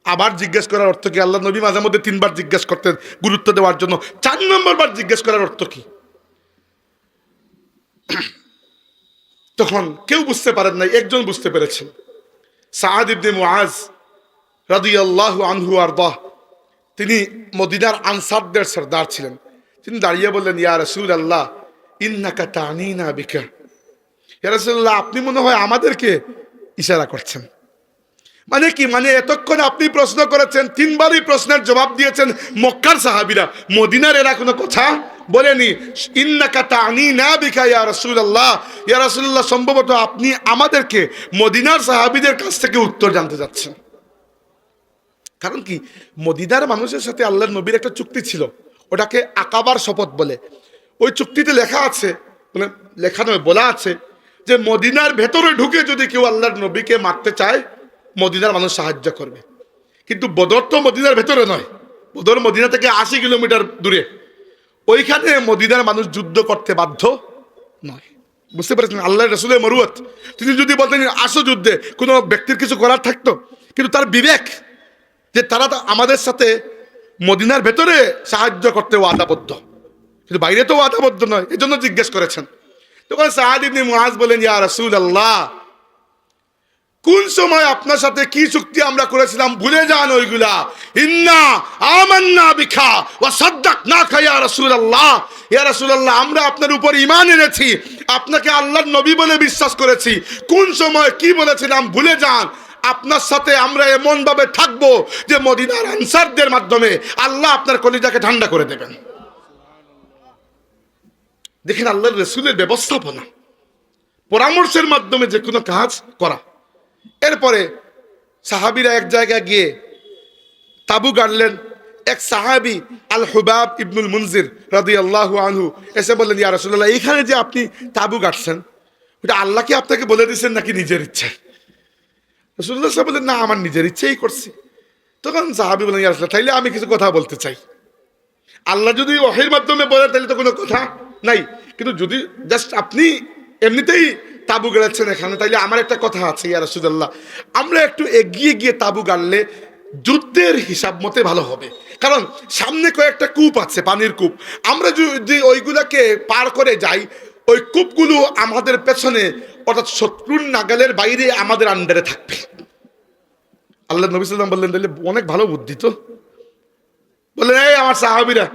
আবার জিজ্ঞেস করার অর্থ কি? আল্লাহ নবী মাঝে মধ্যে 3 বার জিজ্ঞেস করতেন গুরুত্ব দেওয়ার জন্য। 4 নম্বর বার জিজ্ঞেস করার অর্থ কি? তখন কেউ বুঝতে পারেন নাই, একজন বুঝতে পেরেছেন। সাআদ ইবনে মুআজ রাদিয়াল্লাহু আনহু আরদাহ, তিনি মদিনার আনসারদের সরদার ছিলেন। তিনি দাঁড়িয়ে বললেন, ইয়া রাসূলুল্লাহ, ইন্নাকা তানিনা বিকা। ইয়া রাসূলুল্লাহ, আপনি মনে হয় আমাদেরকে ইশারা করছেন। মানে কি? মানে এতক্ষণ আপনি প্রশ্ন করেছেন, 3 বারই প্রশ্নের জবাব দিয়েছেন মক্কার সাহাবীরা, মদিনার এরা কোনো কথা বলেনি। ইন্নাকা তানিনা বিকা ইয়া রাসূলুল্লাহ, ইয়া রাসূলুল্লাহ, সম্ভবত আপনি আমাদেরকে মদিনার সাহাবীদের কাছ থেকে উত্তর জানতে যাচ্ছেন। কারণ কি? মদিনার মানুষের সাথে আল্লাহর নবীর একটা চুক্তি ছিল, ওটাকে আকাবার শপথ বলে। ওই চুক্তিতে লেখা আছে, মানে লেখা নয়, বলা আছে যে মদিনার ভেতরে ঢুকে যদি কেউ আল্লাহর নবীকে মারতে চায়, মদিনার মানুষ সাহায্য করবে। কিন্তু বদর তো মদিনার ভেতরে নয়, বদর মদিনা থেকে 80 কিলোমিটার দূরে। ওইখানে মদিনার মানুষ যুদ্ধ করতে বাধ্য নয়। বুঝতে পেরেছেন? আল্লাহর রাসূলের মরুয়ত। তিনি যদি বলতেন আসো যুদ্ধে, কোনো ব্যক্তির কিছু করার থাকতো, কিন্তু তার বিবেক যে তারা তো আমাদের সাথে মদিনার ভেতরে সাহায্য করতে ওয়াদাবদ্ধ, কিন্তু বাইরে তো ওয়াদাবদ্ধ নয়, এজন্য জিজ্ঞেস করেছেন। তখন সাআদ ইবনে মুআজ বলেন, ইয়া রাসূলুল্লাহ, কোন সময় আপনার সাথে কি চুক্তি আমরা করেছিলাম ভুলে যান ওইগুলা। ইন্না আমান্না বিকা ওয়া সাদ্দাকনাকা ইয়া রাসূলুল্লাহ, ইয়া রাসূলুল্লাহ, আমরা আপনার উপর ঈমান এনেছি, আপনাকে আল্লাহর নবী বলে বিশ্বাস করেছি। কোন সময় কি বলেছিলাম ভুলে যান। আপনার সাথে আমরা এমন ভাবে থাকবো যে মদিনার আনসারদের মাধ্যমে আল্লাহ আপনার কলিজাকে ঠান্ডা করে দেবেন। দেখেন আল্লাহর রাসূলের ব্যবস্থাপনা, পরামর্শের মাধ্যমে যে কোনো কাজ করা। এরপরে সাহাবীরা এক জায়গায় গিয়ে তাবু গাড়লেন। এক সাহাবী আল হুবাব ইবনুল মুনজির রাদিয়াল্লাহু আনহু এসে বললেন, ইয়া রাসূলুল্লাহ, এইখানে যে আপনি তাবু গাড়ছেন, ওটা আল্লাহ কি আপনাকে বলে দিয়েছেন নাকি নিজের ইচ্ছে? রাসূলুল্লাহ সাল্লাল্লাহু আলাইহি ওয়াসাল্লাম বললেন, না, আমার নিজের ইচ্ছেই করছি। তখন সাহাবী বললেন, ইয়া রাসূলুল্লাহ, তাইলে আমি কিছু কথা বলতে চাই। আল্লাহ যদি ওহীর মাধ্যমে বলেন তাহলে তো কোনো কথা নাই, কিন্তু যদি জাস্ট আপনি এমনিতেই তাবু গাড়াচ্ছেন এখানে, তাইলে আমার একটা কথা আছে ইয়া রাসূলুল্লাহ, আমরা একটু এগিয়ে গিয়ে তাবু গাড়লে যুদ্ধের হিসাব মতে ভালো হবে। কারণ সামনে কয়েকটা কূপ আছে, পানির কূপ, আমরা যদি ওইগুলাকে পার করে যাই, ওই কূপগুলো আমাদের পেছনে, অর্থাৎ শত্রুর নাগালের বাইরে আমাদের আন্ডারে থাকবে। আল্লাহ নবী সাল্লাল্লাহু আলাইহি ওয়াসাল্লাম বললেন, তাহলে অনেক ভালো বুদ্ধি তো। বললেন, এই আমার সাহাবীরা,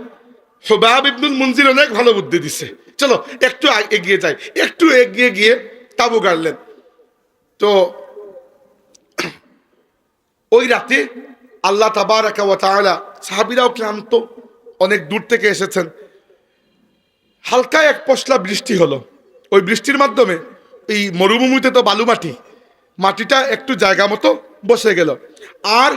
হুবাব ইবনুল মুনজির অনেক ভালো বুদ্ধি দিছে, চলো একটু এগিয়ে যাই। একটু এগিয়ে গিয়ে তাবু গাড়লেন। তো ওই রাতে আল্লাহ তাবারাকা ওয়া তাআলা, সাহাবীরাও ক্লান্ত, অনেক দূর থেকে এসেছেন, হালকা এক পশলা বৃষ্টি হলো। ওই বৃষ্টির মাধ্যমে এই মরুভূমিতে তো বালু মাটি, মাটিটা একটু জায়গা মতো বসে গেল, আর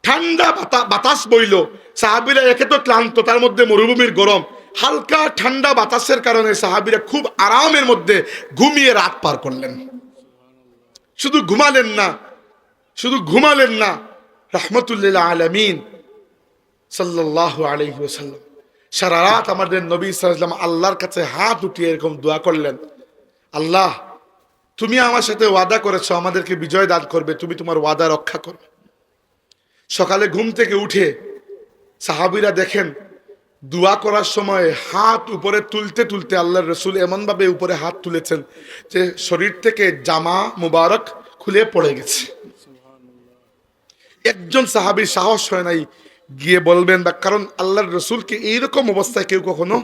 ঠান্ডা বাতাস বইল। সাহাবীরা একে তো ক্লান্ত, তার মধ্যে মরুভূমির গরম, হালকা ঠান্ডা বাতাসের কারণে সাহাবীরা খুব আরামের মধ্যে ঘুমিয়ে রাত পার করলেন। শুধু ঘুমালেন না, রাহমাতুল্লিল আলামিন সাল্লাল্লাহু আলাইহি ওয়াসাল্লাম সারা রাত আমাদের নবী সাল্লাল্লাহু আলাইহি ওয়াসাল্লাম আল্লাহর কাছে হাত উঠিয়ে এরকম দোয়া করলেন, আল্লাহ, তুমি আমার সাথে ওয়াদা করেছো আমাদেরকে বিজয় দান করবে, তুমি তোমার ওয়াদা রক্ষা করবে। সকালে ঘুম থেকে উঠে সাহাবীরা দেখেন দোয়া করার সময় হাত উপরে তুলতে তুলতে আল্লাহর রাসূল এমনভাবে উপরে হাত তুলেছেন যে শরীর থেকে জামা মুবারক খুলে পড়ে গেছে। একজন সাহাবীর সাহস হয় নাই গিয়ে বলবেন, বা কারণ আল্লাহর রাসূলকে এইরকম অবস্থায় কেউ কখনো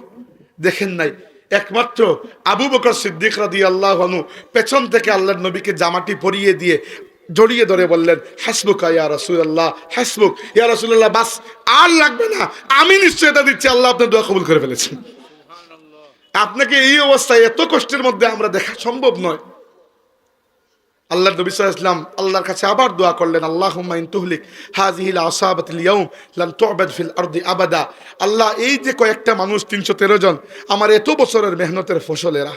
দেখেন নাই। একমাত্র আবু বকর সিদ্দিক রাদিয়াল্লাহু আনহু পেছন থেকে আল্লাহর নবীকে জামাটি পরিয়ে দিয়ে জড়িয়ে ধরে বললেন, হাসবুকা ইয়া রাসূলুল্লাহ, হাসবুক ইয়া রাসূলুল্লাহ, বাস আর লাগবে না, আমি নিশ্চয়তা দিচ্ছি আল্লাহ আপনার দোয়া কবুল করে ফেলেছেন। আপনাকে এই অবস্থায় এত কষ্টের মধ্যে আমরা দেখা সম্ভব নয়। আল্লাহর নবী সাল্লাল্লাহু আলাইহি ওয়াসাল্লাম আল্লাহর কাছে আবার দোয়া করলেন, আল্লাহুম্মা ইন তুহলিক হাযিহিল আসাবাতিল ইয়াউম লান তু'বাদ ফিল আরদি আবাদা। আল্লাহ, এই যে কয়েকটা মানুষ 313 জন, আমার এত বছরের মেহনতের ফসল, এরা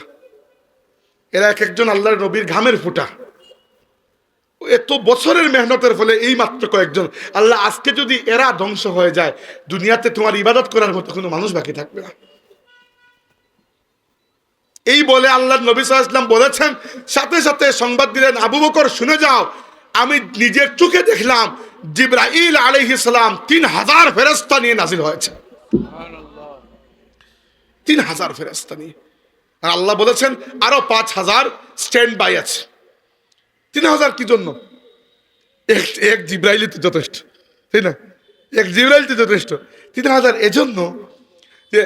এক একজন আল্লাহর নবীর ঘামের ফোঁটা, এত বছরের মেহনতের ফলে এই মাত্র কয়েকজন, আল্লাহ আজকে যদি এরা ধ্বংস হয়ে যায়, দুনিয়াতে তোমার ইবাদত করার মতো কোনো মানুষ বাকি থাকবে না। এই বলে আল্লাহর নবী সাল্লাল্লাহু আলাইহি ওয়াসাল্লাম বলেছেন, সাথে সাথে সংবাদ দিলেন, আবু বকর শুনে যাও, আমি নিজের চোখে দেখলাম জিবরাইল আলাইহিস সালাম 3000 ফেরেশতা নিয়ে নাজিল হয়েছে। সুবহানাল্লাহ, 3000 ফেরেশতা নিয়ে। আর আল্লাহ বলেছেন আরো 5000 স্ট্যান্ড বাই আছে। 3000 কি জন্য? এক জিবরাইল তো যথেষ্ট, তাই না? এক জিবরাইল তো যথেষ্ট। 3000 এজন্য যে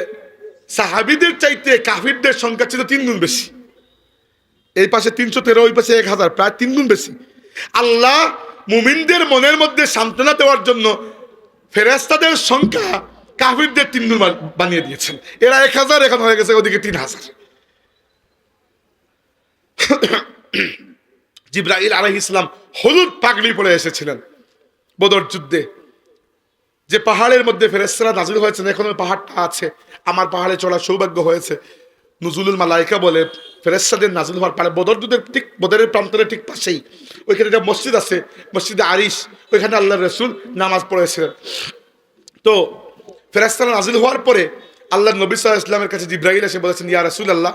সাহাবীদের চাইতে কাফিরদের সংখ্যা ছিল 3 গুণ বেশি। এই পাশে 313, ওই পাশে 1000, প্রায় 3 গুণ বেশি। আল্লাহ মুমিনদের মনের মধ্যে সান্ত্বনা দেওয়ার জন্য ফেরেশতাদের সংখ্যা কাফিরদের 3 গুণ বানিয়ে দিয়েছেন। এরা 1000, এখন হয়ে গেছে ওদিকে 3000। জিবরাইল আলাইহিস সালাম হলুদ পাগড়ি পরে এসেছিলেন বদর যুদ্ধে। যে পাহাড়ের মধ্যে ফেরেশতারা নাজিল হয়েছেন, এখন ওই পাহাড়টা আছে, আমার পাহাড়ে চড়ার সৌভাগ্য হয়েছে। নুজুলুল মালাইকা বলে ফেরেশতাদের নাজিল হওয়ার পারে বদর যুদ্ধের ঠিক বদরের প্রান্তরের ঠিক পাশেই ওইখানে একটা মসজিদ আছে, মসজিদে আরিশ, ওইখানে আল্লাহর রাসূল নামাজ পড়েছিলেন। তো ফেরেশতারা নাজিল হওয়ার পরে আল্লাহর নবী সাল্লাল্লাহু আলাইহি ওয়াসাল্লামের কাছে জিবরাইল এসে বলেছেন, ইয়া রাসূলুল্লাহ,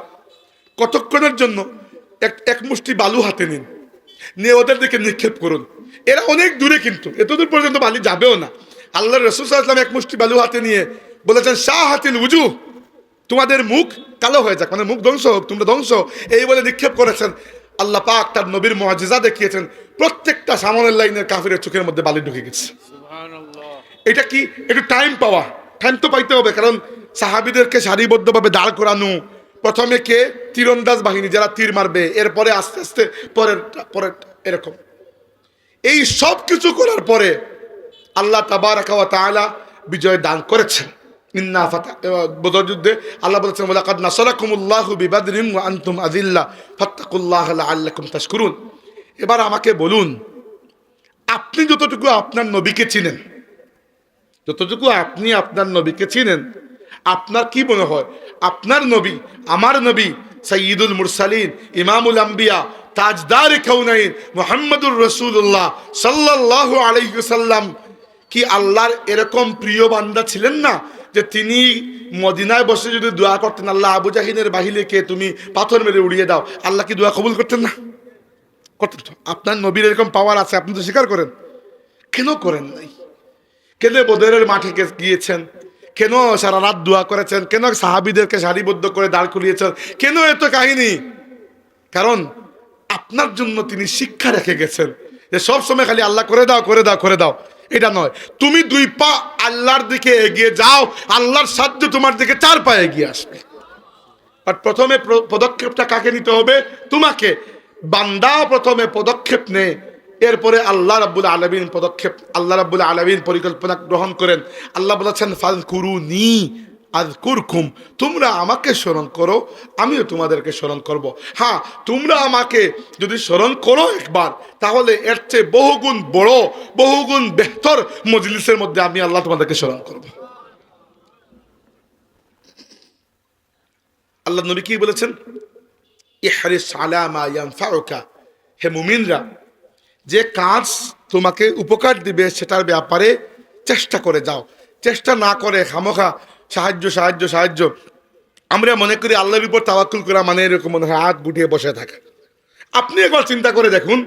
কতক্ষণের জন্য এক মুষ্টি বালু হাতে নিন, নিয়ে ওদের দিকে নিক্ষেপ করুন। এরা অনেক দূরে, কিন্তু এত দূর পর্যন্ত বালি যাবেও না। আল্লাহর রাসূল সাল্লাল্লাহু আলাইহি ওয়াসাল্লাম এক মুষ্টি বালু হাতে নিয়ে বলেছেন, শাহাতিল উজুহ, তোমাদের মুখ কালো হয়ে যাক, মানে মুখ ধ্বংস হোক, তোমরা ধ্বংস, এই বলে নিক্ষেপ করেছেন। আল্লাহ পাক তার নবীর মুআজিজা দেখিয়েছেন, প্রত্যেকটা সামনের লাইনের কাফিরের চোখের মধ্যে বালি ঢুকে গেছে। সুবহানাল্লাহ। এটা কি? একটু টাইম তো পাইতে হবে, কারণ সাহাবীদেরকে সারিবদ্ধভাবে দাঁড় করানো, প্রথমে কে? তীরন্দাজ বাহিনী, যারা তীর মারবে, এরপরে আস্তে আস্তে পরের এরকম। এই সব কিছু করার পরে আল্লাহ তাবারাকা ওয়া তাআলা বিজয় দান করেছেন। ইন্না ফাতা বদর যুদ্ধে আল্লাহ বলেছেন, ওয়ালাকাদ নাসারাকুমুল্লাহু বিবাদরিন ওয়া আনতুম আযিল্লা ফাত্তাকুল্লাহা লাআল্লাকুম তাশকুরুন। এবার আমাকে বলুন, আপনি যতটুকু আপনার নবীকে চিনেন, আপনার কি মনে হয় আপনার নবী, আমার নবী, সাইয়্যিদুল মুরসালিন, ইমামুল আম্বিয়া, তাজদার কাউনাইন মুহাম্মদুর রাসূলুল্লাহ সাল্লাল্লাহু আলাইহি ওয়াসাল্লাম কি আল্লাহর এরকম প্রিয় বান্দা ছিলেন না যে তিনি মদিনায় বসে যদি দোয়া করতেন, আল্লাহ আবু জাহিলের বাহিনীকে তুমি পাথর মেরে উড়িয়ে দাও, আল্লাহ কি দোয়া কবুল করতেন না? করতেন তো। আপনার নবীর এরকম পাওয়ার আছে, আপনি তো স্বীকার করেন, কেন করেন নাই? কেন বদরের মাঠে গিয়েছেন? কেন সারা রাত দোয়া করেছেন? কেন সাহাবীদেরকে সারিবদ্ধ করে দাঁড় করিয়েছেন? কেন এত কাহিনী? কারণ আপনার জন্য তিনি শিক্ষা রেখে গেছেন যে সব সময় খালি আল্লাহ করে দাও করে দাও করে দাও, এটা নয়। তুমি 2 পা আল্লাহর দিকে এগিয়ে যাও, আল্লাহর সাহায্য তোমার দিকে 4 পা এগিয়ে আসবে। আর প্রথমে পদক্ষেপটা কাকে নিতে হবে? তোমাকে। বান্দা প্রথমে পদক্ষেপ নেয়, এরপরে আল্লাহ রাব্বুল আলামিন আল্লাহ রাব্বুল আলামিন পরিকল্পনা গ্রহণ করেন। আল্লাহ বলেছেন ফাযকুরুনি আযকুরকুম, তোমরা আমাকে স্মরণ করো, আমিও তোমাদেরকে স্মরণ করব। হ্যাঁ, তোমরা আমাকে যদি স্মরণ করো একবার, তাহলে এর চেয়ে বহুগুণ বড়, বহুগুণ বেহতর মজলিসের মধ্যে আমি আল্লাহ তোমাদেরকে স্মরণ করব। আল্লাহ নবী কি বলেছেন? ইহরিস আলা মা ইয়ানফাউকা, হে মুমিনরা, যে কাজ তোমাকে উপকার দিবে সেটার ব্যাপারে চেষ্টা করে যাও। চেষ্টা না করে খামোখা সাহায্য সাহায্য সাহায্য, আমরা মনে করি আল্লাহর উপর তাওয়াক্কুল করা মানে এরকম মনে হয় হাত গুটিয়ে বসে থাকা। আপনি একবার চিন্তা করে দেখুন,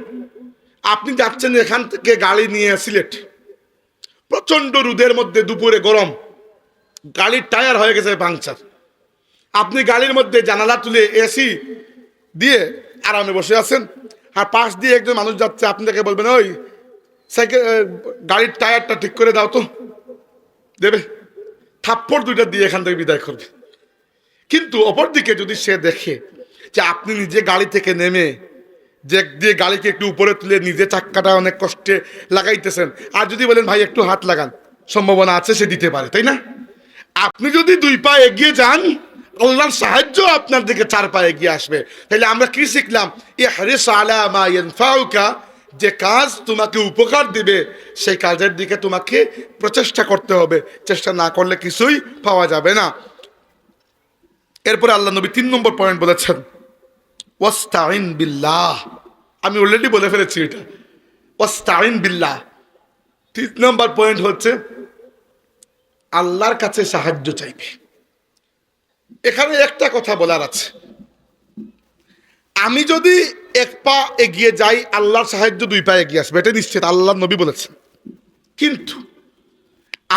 আপনি যাচ্ছেন এখান থেকে গাড়ি নিয়ে সিলেট, প্রচন্ড রোদের মধ্যে, দুপুরে গরম, গাড়ির টায়ার হয়ে গেছে পাংচার, আপনি গাড়ির মধ্যে জানালা তুলে এসি দিয়ে আরামে বসে আছেন, আর পাশ দিয়ে একজন মানুষ যাচ্ছে, আপনি তাকে বলবেন ওই সাইকেল গাড়ির টায়ারটা ঠিক করে দাও তো, দেবে? থাপ্পড় 2টা দিয়ে এখান থেকে বিদায় করবে। কিন্তু অপরদিকে যদি সে দেখে যে আপনি নিজে গাড়ি থেকে নেমে যে দিয়ে গাড়িকে একটু উপরে তুলে নিজে চাক্কাটা অনেক কষ্টে লাগাইতেছেন, আর যদি বলেন ভাই একটু হাত লাগান, সম্ভাবনা আছে সে দিতে পারে, তাই না? আপনি যদি 2 পা এগিয়ে যান, আল্লাহর সাহায্য আপনার দিকে 4 পা এগিয়ে আসবে। তাহলে আমরা কি শিখলাম? ইহরিস আলা মা ইয়ানফাউকা, যে কাজ তোমাকে উপকার দিবে সেই কাজের দিকে তোমাকে প্রচেষ্টা করতে হবে, চেষ্টা না করলে কিছুই পাওয়া যাবে না। এরপরে আল্লাহ নবী 3 নম্বর পয়েন্ট বলেছেন ওয়াস্তাইন বিল্লাহ। আমি অলরেডি বলে ফেলেছি এটা, ওয়াস্তাইন বিল্লাহ। 3 নম্বর পয়েন্ট হচ্ছে আল্লাহর কাছে সাহায্য চাইবে। এখানে একটা কথা বলার আছে, আমি যদি 1 পা এগিয়ে যাই, আল্লাহর সাহায্য 2 পা এগিয়ে আসবে, এটা নিশ্চিত, আল্লাহ নবী বলেছেন। কিন্তু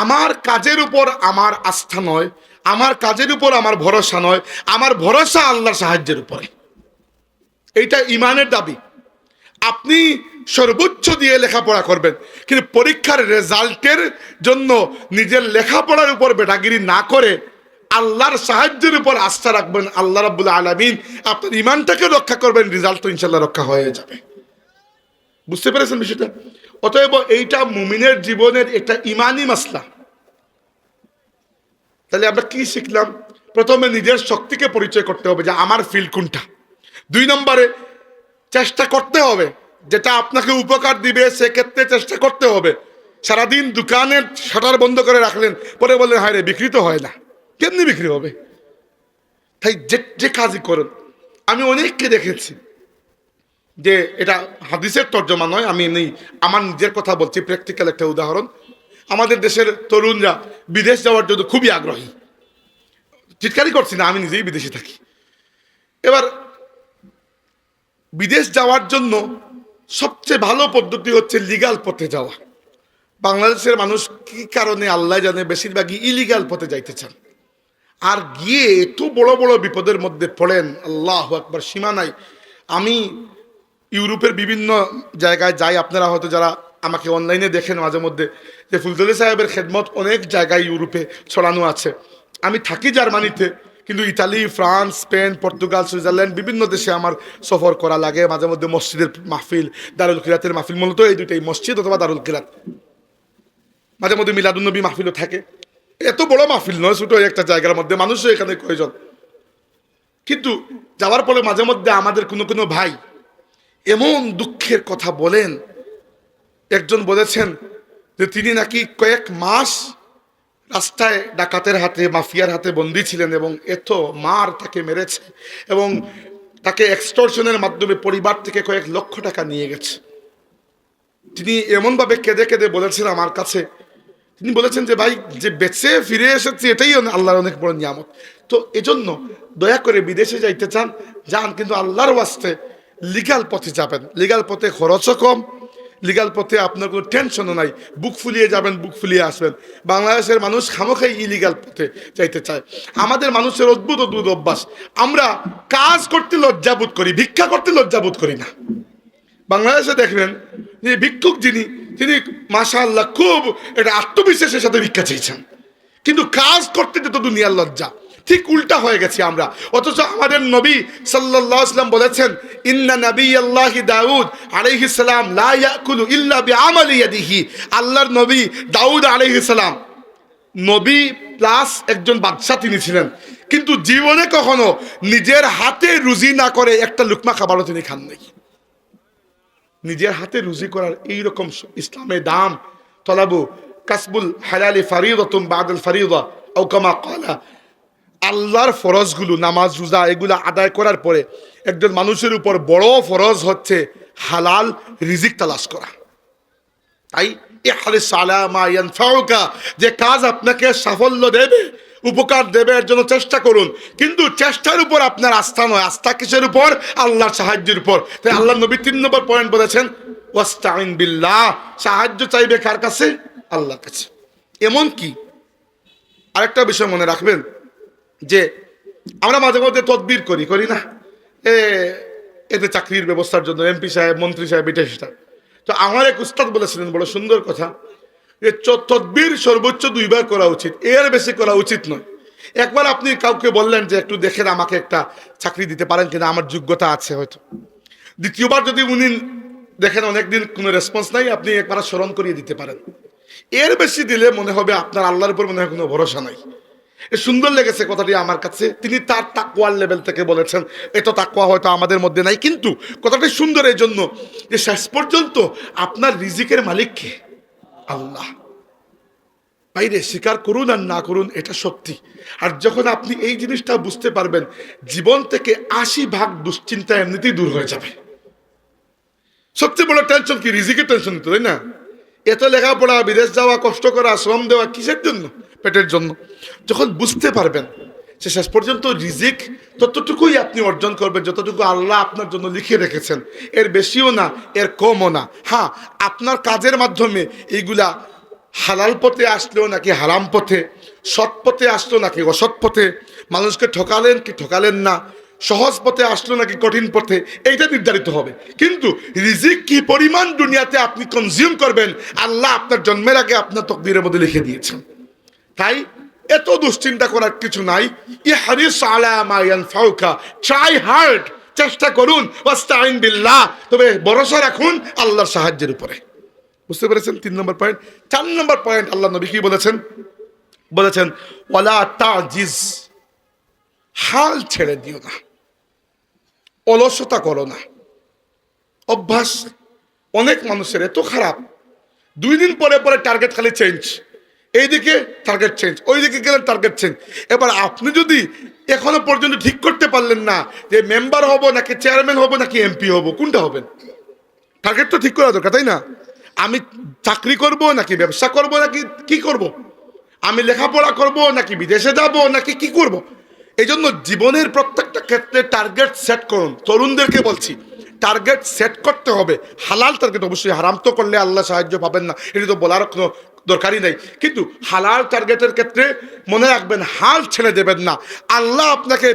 আমার কাজের উপর আমার আস্থা নয়, আমার কাজের উপর আমার ভরসা নয়, আমার ভরসা আল্লাহর সাহায্যের উপরে। এইটা ইমানের দাবি। আপনি সর্বোচ্চ দিয়ে লেখাপড়া করবেন, কিন্তু পরীক্ষার রেজাল্টের জন্য নিজের লেখাপড়ার উপর বেটাগিরি না করে আল্লাহর সাহায্যের উপর আস্থা রাখবেন। আল্লাহ রাব্বুল আলামিন আপনার ইমানটাকে রক্ষা করবেন, রেজাল্ট তো ইনশাল্লাহ রক্ষা হয়ে যাবে। বুঝতে পেরেছেন বিষয়টা? অতএব এইটা মুমিনের জীবনের একটা ইমানি মাসলা। তাহলে আমরা কি শিখলাম? প্রথমে নিজের শক্তিকে পরিচয় করতে হবে যে আমার ফিল কোনটা। 2 নম্বরে চেষ্টা করতে হবে, যেটা আপনাকে উপকার দিবে সেক্ষেত্রে চেষ্টা করতে হবে। সারাদিন দোকানের শাটার বন্ধ করে রাখলেন, পরে বললেন হায় রে বিক্রি তো হয় না, কেমনি বিক্রি হবে? তাই যে কাজই করেন, আমি অনেককে দেখেছি, যে এটা হাদিসের তর্জমা নয়, আমি এমনি আমার নিজের কথা বলছি, প্র্যাকটিক্যাল একটা উদাহরণ। আমাদের দেশের তরুণরা বিদেশ যাওয়ার জন্য খুবই আগ্রহী। চিৎকারই করছি না, আমি নিজেই বিদেশে থাকি। এবার বিদেশ যাওয়ার জন্য সবচেয়ে ভালো পদ্ধতি হচ্ছে লিগাল পথে যাওয়া। বাংলাদেশের মানুষ কি কারণে আল্লাহ জানে বেশিরভাগই ইলিগাল পথে যাইতে চান, আর গিয়ে এত বড় বড় বিপদের মধ্যে পড়েন, আল্লাহু আকবার, সীমা নাই। আমি ইউরোপের বিভিন্ন জায়গায় যাই, আপনারা হয়তো যারা আমাকে অনলাইনে দেখেন মাঝে মধ্যে, যে ফুলতলি সাহেবের খেদমত অনেক জায়গায় ইউরোপে ছড়ানো আছে। আমি থাকি জার্মানিতে, কিন্তু Italy, France, Spain, Portugal, Switzerland বিভিন্ন দেশে আমার সফর করা লাগে। মাঝে মধ্যে মসজিদের মাহফিল, দারুল কিরাতের মাহফিল, মূলত এই দুইটাই, মসজিদ অথবা দারুল কিরাত। মাঝে মধ্যে মিলাদুন্নবী মাহফিলও থাকে। এত বড় মাহফিল নয়, ছোট একটা জায়গার মধ্যে, মানুষও এখানে কয়জন। কিন্তু যাওয়ার পরে মাঝে মধ্যে আমাদের কোনো ভাই এমন দুঃখের কথা বলেন। একজন বলেছেন যে তিনি নাকি কয়েক মাস রাস্তায় ডাকাতের হাতে, মাফিয়ার হাতে বন্দী ছিলেন, এবং এত মার তাকে মেরেছে, এবং তাকে এক্সটর্শনের মাধ্যমে পরিবার থেকে কয়েক লক্ষ টাকা নিয়ে গেছে। তিনি এমনভাবে কেঁদে কেঁদে বলেছেন আমার কাছে, তিনি বলেছেন যে ভাই, যে বেঁচে ফিরে এসেছি এটাই আল্লাহর অনেক বড় নিয়ামত। তো এজন্য দয়া করে বিদেশে যাইতে চান যান, কিন্তু আল্লাহর ওয়াস্তে লিগাল পথে যাবেন। লিগাল পথে খরচও কম, লিগাল পথে আপনার কোনো টেনশনও নাই। বুক ফুলিয়ে যাবেন, বুক ফুলিয়ে আসবেন। বাংলাদেশের মানুষ খামোখাই ইলিগাল পথে যাইতে চায়। আমাদের মানুষের অদ্ভুত অদ্ভুত অভ্যাস, আমরা কাজ করতে লজ্জাবোধ করি, ভিক্ষা করতে লজ্জাবোধ করি না। বাংলাদেশে দেখবেন যে ভিক্ষুক তিনি মাশাআল্লাহ খুব এটা আত্মবিশ্বাসের সাথে ভিক্ষা চেয়েছেন, কিন্তু কাজ করতে তো দুনিয়ার লজ্জা। ঠিক উল্টা হয়ে গেছি আমরা। অথচ আমাদের নবী সাল্লাল্লাহু আলাইহি ওয়াসাল্লাম বলেছেন, ইন্না নাবিয়াল্লাহি দাউদ আলাইহিস সালাম লা ইয়াকুলু ইল্লা বিআমালি ইয়াদিহি। আল্লাহর নবী দাউদ আলাইহিস সালাম নবী প্লাস একজন বাদশা তিনি ছিলেন, কিন্তু জীবনে কখনো নিজের হাতে রুজি না করে একটা লুকমা খাবারও তিনি খান নাই। নিজের হাতে রুজি করার এইরকম ইসলামের দাম। তলাবু কাসবুল হালালি ফারিদাতুন বাদাল ফারিদা আও কামা ক্বালা। আল্লাহর ফরজগুলো, নামাজ রোজা এগুলো আদায় করার পরে একজন মানুষের উপর বড় ফরজ হচ্ছে হালাল রিজিক তালাশ করা। তাই ইহরিস আলা মা ইয়ানফাউকা, যে কাজ আপনাকে সাফল্য দেবে, উপকার দেবে, এর জন্য চেষ্টা করুন। কিন্তু চেষ্টার উপর আপনার আস্থা নয়, আস্থা কিসের উপর? আল্লাহর সাহায্যের উপর। তাই আল্লাহ নবী 3 নম্বর পয়েন্ট বলেছেন, ওয়াস্তাইন বিল্লাহ, সাহায্য চাইবে কার কাছে? আল্লাহর কাছে। এমন কি আরেকটা বিষয় মনে রাখবেন, যে আমরা মাঝে মধ্যে তদবির করি না, এতে চাকরির ব্যবস্থার জন্য এমপি সাহেব, মন্ত্রী সাহেব, এটা সেটা। তো আমার এক উস্তাদ বলেছিলেন বড় সুন্দর কথা, যে তদবির সর্বোচ্চ 2 বার করা উচিত, এর বেশি করা উচিত নয়। একবার আপনি কাউকে বললেন যে একটু দেখেন আমাকে একটা চাকরি দিতে পারেন কিনা, আমার যোগ্যতা আছে হয়তো। দ্বিতীয়বার যদি উনি দেখেন অনেকদিন কোনো রেসপন্স নাই, আপনি একবার স্মরণ করিয়ে দিতে পারেন। এর বেশি দিলে মনে হবে আপনার আল্লাহর উপর মনে হয় কোনো ভরসা নাই। সুন্দর লেগেছে কথাটি আমার কাছে। তিনি তার তাকওয়ার লেভেল থেকে বলেছেন, এত তাকওয়া হয়তো আমাদের মধ্যে নাই, কিন্তু কথাটি সুন্দর এই জন্য যে শেষ পর্যন্ত আপনার রিজিকের মালিক কে? আল্লাহ। বাইরে স্বীকার করুন আর না করুন, এটা সত্যি। আর যখন আপনি এই জিনিসটা বুঝতে পারবেন, জীবন থেকে 80% দুশ্চিন্তা এমনিতেই দূর হয়ে যাবে। সবচেয়ে বড় টেনশন কি? রিজিকের টেনশন, তো তাই না? এত লেখাপড়া, বিদেশ যাওয়া, কষ্ট করা, শ্রম দেওয়া, কিসের জন্য? পেটের জন্য। যখন বুঝতে পারবেন সে শেষ পর্যন্ত রিজিক ততটুকুই আপনি অর্জন করবেন যতটুকু আল্লাহ আপনার জন্য লিখে রেখেছেন, এর বেশিও না, এর কমও না। হ্যাঁ, আপনার কাজের মাধ্যমে এইগুলা হালাল পথে আসলেও নাকি হারাম পথে, সৎ পথে আসলো নাকি অসৎ পথে, মানুষকে ঠকালেন কি ঠকালেন না, সহজ পথে আসলো নাকি কঠিন পথে, এইটা নির্ধারিত হবে। কিন্তু রিজিক কি পরিমাণ দুনিয়াতে আপনি কনজিউম করবেন, আল্লাহ আপনার জন্মের আগে আপনার তকদিরের মধ্যে লিখে দিয়েছেন। তাই এত দুশ্চিন্তা করার কিছু নাই। ইহরিস আলা মা ইয়ানফাউকা, ট্রাই হার্ড, চেষ্টা করুন। ওয়াস্তাইন বিল্লাহ, তবে ভরসা রাখুন আল্লাহর সাহায্যের উপরে। বুঝতে পেরেছেন? 3 নম্বর পয়েন্ট। 4 নম্বর পয়েন্ট আল্লাহ নবী কি বলেছেন? বলেছেন ওয়ালা তাজিজ, হাল ছেড়ে দিও না, অলসতা করো না। অভ্যাস অনেক মানুষের এত খারাপ, 2 দিন পরে পরে টার্গেট খালি চেঞ্জ, এইদিকে টার্গেট চেঞ্জ, ওইদিকে গেলে টার্গেট চেঞ্জ। এবার আপনি যদি এখনো পর্যন্ত ঠিক করতে পারলেন না যে মেম্বার হব নাকি চেয়ারম্যান হব নাকি এমপি হব, কোনটা হবেন? টার্গেট তো ঠিক করা দরকার, তাই না? আমি চাকরি করব নাকি ব্যবসা করব নাকি কি করব? আমি লেখাপড়া করব নাকি বিদেশে যাব নাকি কি করব? এই জন্য জীবনের প্রত্যেকটা ক্ষেত্রে টার্গেট সেট করুন। তরুণদেরকে বলছি, টার্গেট সেট করতে হবে। হালাল টার্গেট, অবশ্যই হারাম তো করলে আল্লাহ সাহায্য পাবেন না, এটা তো বলার কোনো দরকারই নাই। কিন্তু হালাল টার্গেটের ক্ষেত্রে মনে রাখবেন, হাল ছেড়ে দেবেন না। আল্লাহ আপনাকে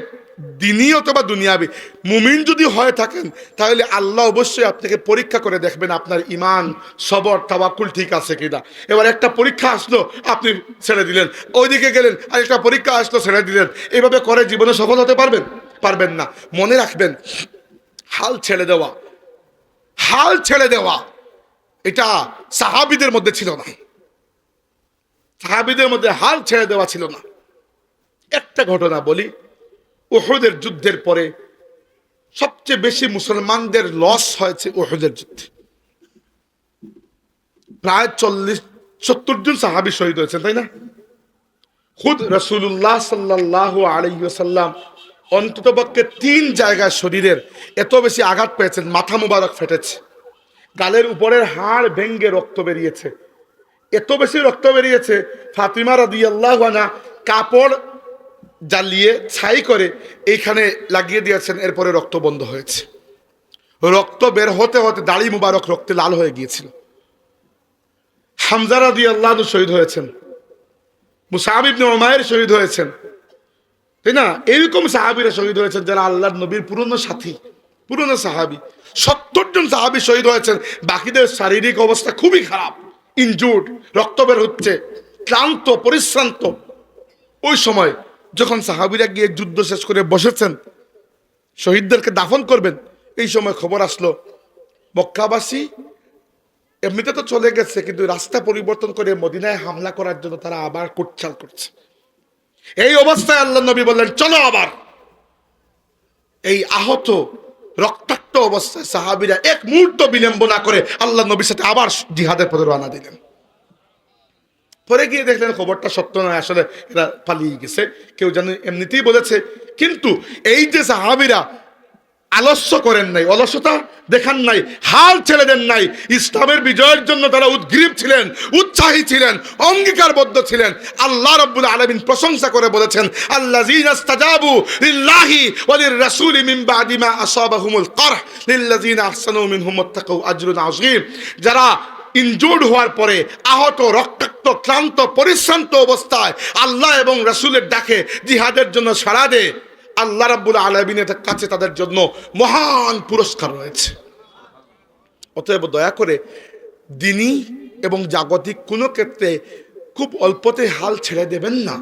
দিনী অথবা দুনিয়াবি মুমিন যদি হয়ে থাকেন, তাহলে আল্লাহ অবশ্যই আপনাকে পরীক্ষা করে দেখবেন আপনার ইমান, সবর, তাওয়াক্কুল ঠিক আছে কিনা। এবার একটা পরীক্ষা আসলো, আপনি ছেড়ে দিলেন, ওইদিকে গেলেন, আর একটা পরীক্ষা আসলো, ছেড়ে দিলেন। এইভাবে করে জীবনে সফল হতে পারবেন না। মনে রাখবেন, হাল ছেড়ে দেওয়া এটা সাহাবীদের মধ্যে ছিল না। সাহাবীদের মধ্যে হাল ছেড়ে দেওয়া ছিল না। একটা ঘটনা বলি, উহুদের যুদ্ধের পরে সবচেয়ে বেশি মুসলমানদের লস হয়েছে উহুদের যুদ্ধে। প্রায় 40-70 জন সাহাবী শহীদ হয়েছেন, তাই না? খুদ রাসূলুল্লাহ সাল্লাল্লাহু আলাইহি ওয়াসাল্লাম অন্ততপক্ষে 3 জায়গায় শরীরের এত বেশি আঘাত পেয়েছেন, মাথা মুবারক ফেটেছে, গালের উপরের হাড় ভেঙ্গে রক্ত বেরিয়েছে, এত বেশি রক্ত বেরিয়েছে। ফাতিমা রাদিয়াল্লাহু আনহা কাপড় জ্বালিয়ে ছাই করে এইখানে লাগিয়ে দিয়েছেন, এরপরে রক্ত বন্ধ হয়েছে। রক্ত বের হতে হতে দাড়ি মুবারক রক্তে লাল হয়ে গিয়েছিল। হামজা রাদিয়াল্লাহু আনহু শহীদ হয়েছেন, মুসআব ইবনে উমাইর শহীদ হয়েছেন, তাই না? এরকম সাহাবীরা শহীদ হয়েছেন যারা আল্লাহর নবীর পুরনো সাথী, পুরনো সাহাবী। 70 জন সাহাবী শহীদ হয়েছেন। বাকিদের শারীরিক অবস্থা খুবই খারাপ, ইনজুর্ড, রক্ত বের হচ্ছে, ক্লান্ত, পরিশ্রান্ত। ওই সময় যখন সাহাবীরা গিয়ে যুদ্ধ শেষ করে বসেছেন, শহীদদেরকে দাফন করবেন, এই সময় খবর আসলো মক্কাবাসী এমনিতে তো চলে গেছে, কিন্তু রাস্তা পরিবর্তন করে মদিনায় হামলা করার জন্য তারা আবার কুটচাল করছে। এই অবস্থায় আল্লাহ নবী বললেন, চলো আবার। এই আহত রক্তাক্ত অবস্থায় সাহাবীরা এক মুহূর্ত বিলম্ব না করে আল্লাহ নবীর সাথে আবার জিহাদের পথে রওনা দিলেন। পরে গিয়ে দেখলেন খবরটা সত্য নয়, আসলে এরা পালিয়ে গেছে, কেউ জানে এমনিতেই বলেছে। কিন্তু এই যে সাহাবীরা আলস্য করেন নাই, অলসতা দেখান নাই, হাল ছেড়ে দেন নাই, ইসলামের বিজয়ের জন্য তারা উদ্গ্রীব ছিলেন, উৎসাহী ছিলেন, অঙ্গীকারবদ্ধ ছিলেন। আল্লাহ রাব্বুল আলামিন প্রশংসা করে বলেছেন, আল্লাযীনা ইসতাজাবু লিল্লাহি ওয়া লির-রাসূলি মিন বাদি মা আসাবাহুমুল কারহ লিল্লাযীনা আহসানু মিনহুম ওয়াত্তাকাউ আজরুন আযীম। যারা ইনজুর্ড হওয়ার পরে, আহত, রক্তাক্ত, ক্লান্ত, পরিশ্রান্ত অবস্থায় আল্লাহ এবং রাসূলের ডাকে জিহাদের জন্য সাড়া দেয়, আল্লাহ রাব্বুল আলামিনের কাছে তাদের জন্য মহান পুরস্কার রয়েছে। অতএব দয়া করে দিনী এবং জাগতিক কোনো ক্ষেত্রে খুব অল্পতে হাল ছেড়ে দেবেন না।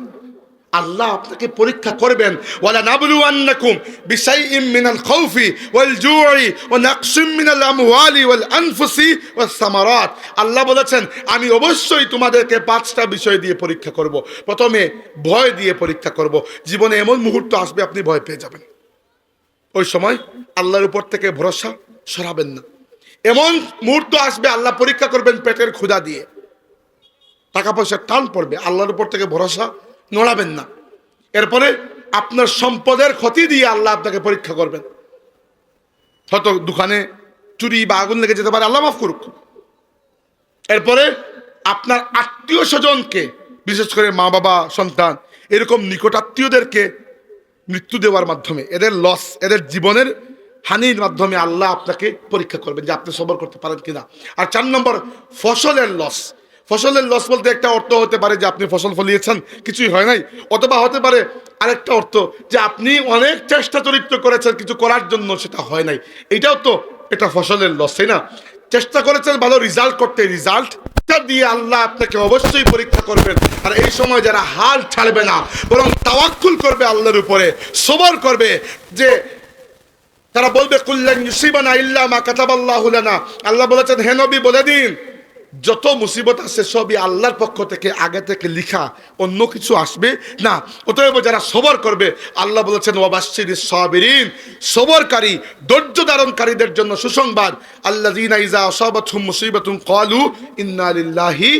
আল্লাহ আপনাকে পরীক্ষা করবেন। ওয়ালা নাবলুওয়ান্নাকুম বিশাইইম মিনাল খাউফি ওয়াল জুই ওয়া নাকসিম মিনাল আমওয়ালি ওয়াল আনফুসি ওয়াস সামারাত। আল্লাহ বলেছেন, আমি অবশ্যই তোমাদেরকে 5টা বিষয় দিয়ে পরীক্ষা করব। প্রথমে ভয় দিয়ে পরীক্ষা করব। জীবনে এমন মুহূর্ত আসবে আপনি ভয় পেয়ে যাবেন, ওই সময় আল্লাহর উপর থেকে ভরসা সরাবেন না। এমন মুহূর্ত আসবে আল্লাহ পরীক্ষা করবেন পেটের ক্ষুধা দিয়ে, টাকা পয়সার টান পড়বে, আল্লাহর উপর থেকে ভরসা নড়াবেন না। এরপরে আপনার সম্পদের ক্ষতি দিয়ে আল্লাহ আপনাকে পরীক্ষা করবেন। হয়তো দোকানে চুরি বা আগুন লেগে যেতে পারে, আল্লাহ মাফ করুক। এরপরে আপনার আত্মীয় স্বজনকে, বিশেষ করে মা বাবা, সন্তান, এরকম নিকট আত্মীয়দেরকে মৃত্যু দেওয়ার মাধ্যমে, এদের লস, এদের জীবনের হানির মাধ্যমে আল্লাহ আপনাকে পরীক্ষা করবেন যে আপনি সবর করতে পারেন কিনা। আর 4 নম্বর, ফসলের লস। ফসলের লস বলতে একটা অর্থ হতে পারে যে আপনি ফসল ফলিয়েছেন, কিছুই হয় নাই, অথবা হতে পারে আরেকটা অর্থ যে আপনি অনেক চেষ্টা চরিত্র করেছেন কিছু করার জন্য, সেটা হয় নাই। এটাও তো এটা ফসলের লস, তাই না? চেষ্টা করেছেন ভালো রেজাল্ট করতে, রেজাল্ট দিয়ে আল্লাহ আপনাকে অবশ্যই পরীক্ষা করবেন। আর এই সময় যারা হাল ছাড়বে না, বরং তাওয়াক্কুল করবে আল্লাহর উপরে, সবর করবে, যে তারা বলবে কুল্লান ইউসিবানা ইল্লা মা কাতাবাল্লাহু লানা। আল্লাহ বলেছেন, হে নবী বলে দিন, যত মুসিবত আছে সবই আল্লাহর পক্ষ থেকে আগে থেকে লিখা, অন্য কিছু আসবে না। অতএব যারা সবর করবে, আল্লাহ বলেছেন ওয়াবাশশিরিস সাবিরিন, সবরকারী, ধৈর্য ধারণকারীদের জন্য সুসংবাদ। আল্লাযীনা ইযা আসাবাতহুম মুসিবাতুন ক্বালু ইন্না লিল্লাহি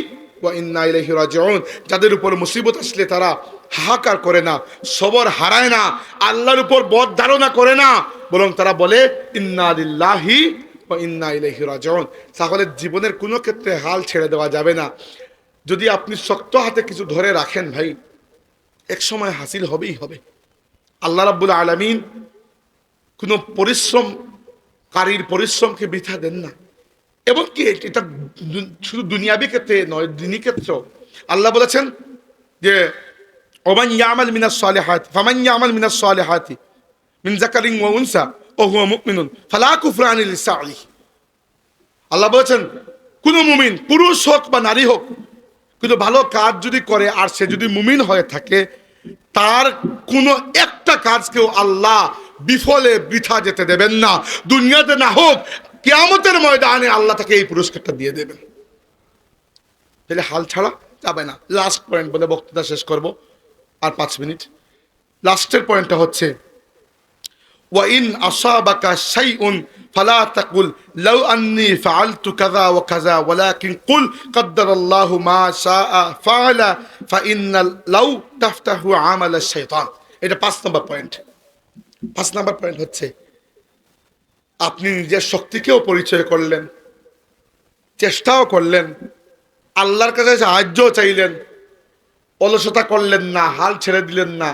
ওয়া ইন্না ইলাইহি রাজিউন। যাদের উপর মুসিবত আসলে তারা হাহাকার করে না, সবর হারায় না, আল্লাহর উপর বদ ধারণা করে না, বরং তারা বলে ইন্না লিল্লাহি ওয়া ইন্না ইলাইহি রাজিউন। তাহলে জীবনের কোনো ক্ষেত্রে হাল ছেড়ে দেওয়া যাবে না। যদি আপনি শক্ত হাতে কিছু ধরে রাখেন ভাই, এক সময় হাসিল হবেই হবে। আল্লাহ রাব্বুল আলামিন কোনো পরিশ্রমকারীর পরিশ্রমকে বৃথা দেন না। এবং কি এটা শুধু দুনিয়াবি ক্ষেত্রে নয়, দিনী ক্ষেত্রেও আল্লাহ বলেছেন যে ওমান ইয়ামাল মিনাস সালিহাতি ফামান ইয়ামাল মিনাস সালিহাতি মিন যাকারিন ওয়া উনসা ওয়া হুয়া মুমিনুন ফালা কুফরানা লিসাঈ। আল্লাহ বলেছেন, কোন মুমিন, পুরুষ হোক বা নারী হোক, কিন্তু ভালো কাজ যদি করে আর সে যদি মুমিন হয়ে থাকে, তার কোনো একটা কাজকেও আল্লাহ বিফলে বৃথা যেতে দেবেন না। দুনিয়াতে না হোক, কিয়ামতের ময়দানে আল্লাহ তাকে এই পুরস্কারটা দিয়ে দেবেন। তাহলে হাল ছাড়া যাবে না। লাস্ট পয়েন্ট বলে বক্তৃতা শেষ করব, আর 5 মিনিট। লাস্টের পয়েন্টটা হচ্ছে ওয়া ইন আসাবাকা শাইউন ফালা তাকুল লাউ আন্নী ফাআলতু কাযা ওয়া কাযা ওয়ালাকিন কুল কদ্দারাল্লাহু মা শাআ ফাআলা ফাইন্নাল লাউ তাফতাহু আমাল আশ-শাইতান। এটা 5 নম্বর পয়েন্ট। 5 নাম্বার পয়েন্ট হচ্ছে আপনি নিজের শক্তিকেও পরিচয় করলেন, চেষ্টাও করলেন, আল্লাহর কাছে সাহায্য চাইলেন, অলসতা করলেন না, হাল ছেড়ে দিলেন না,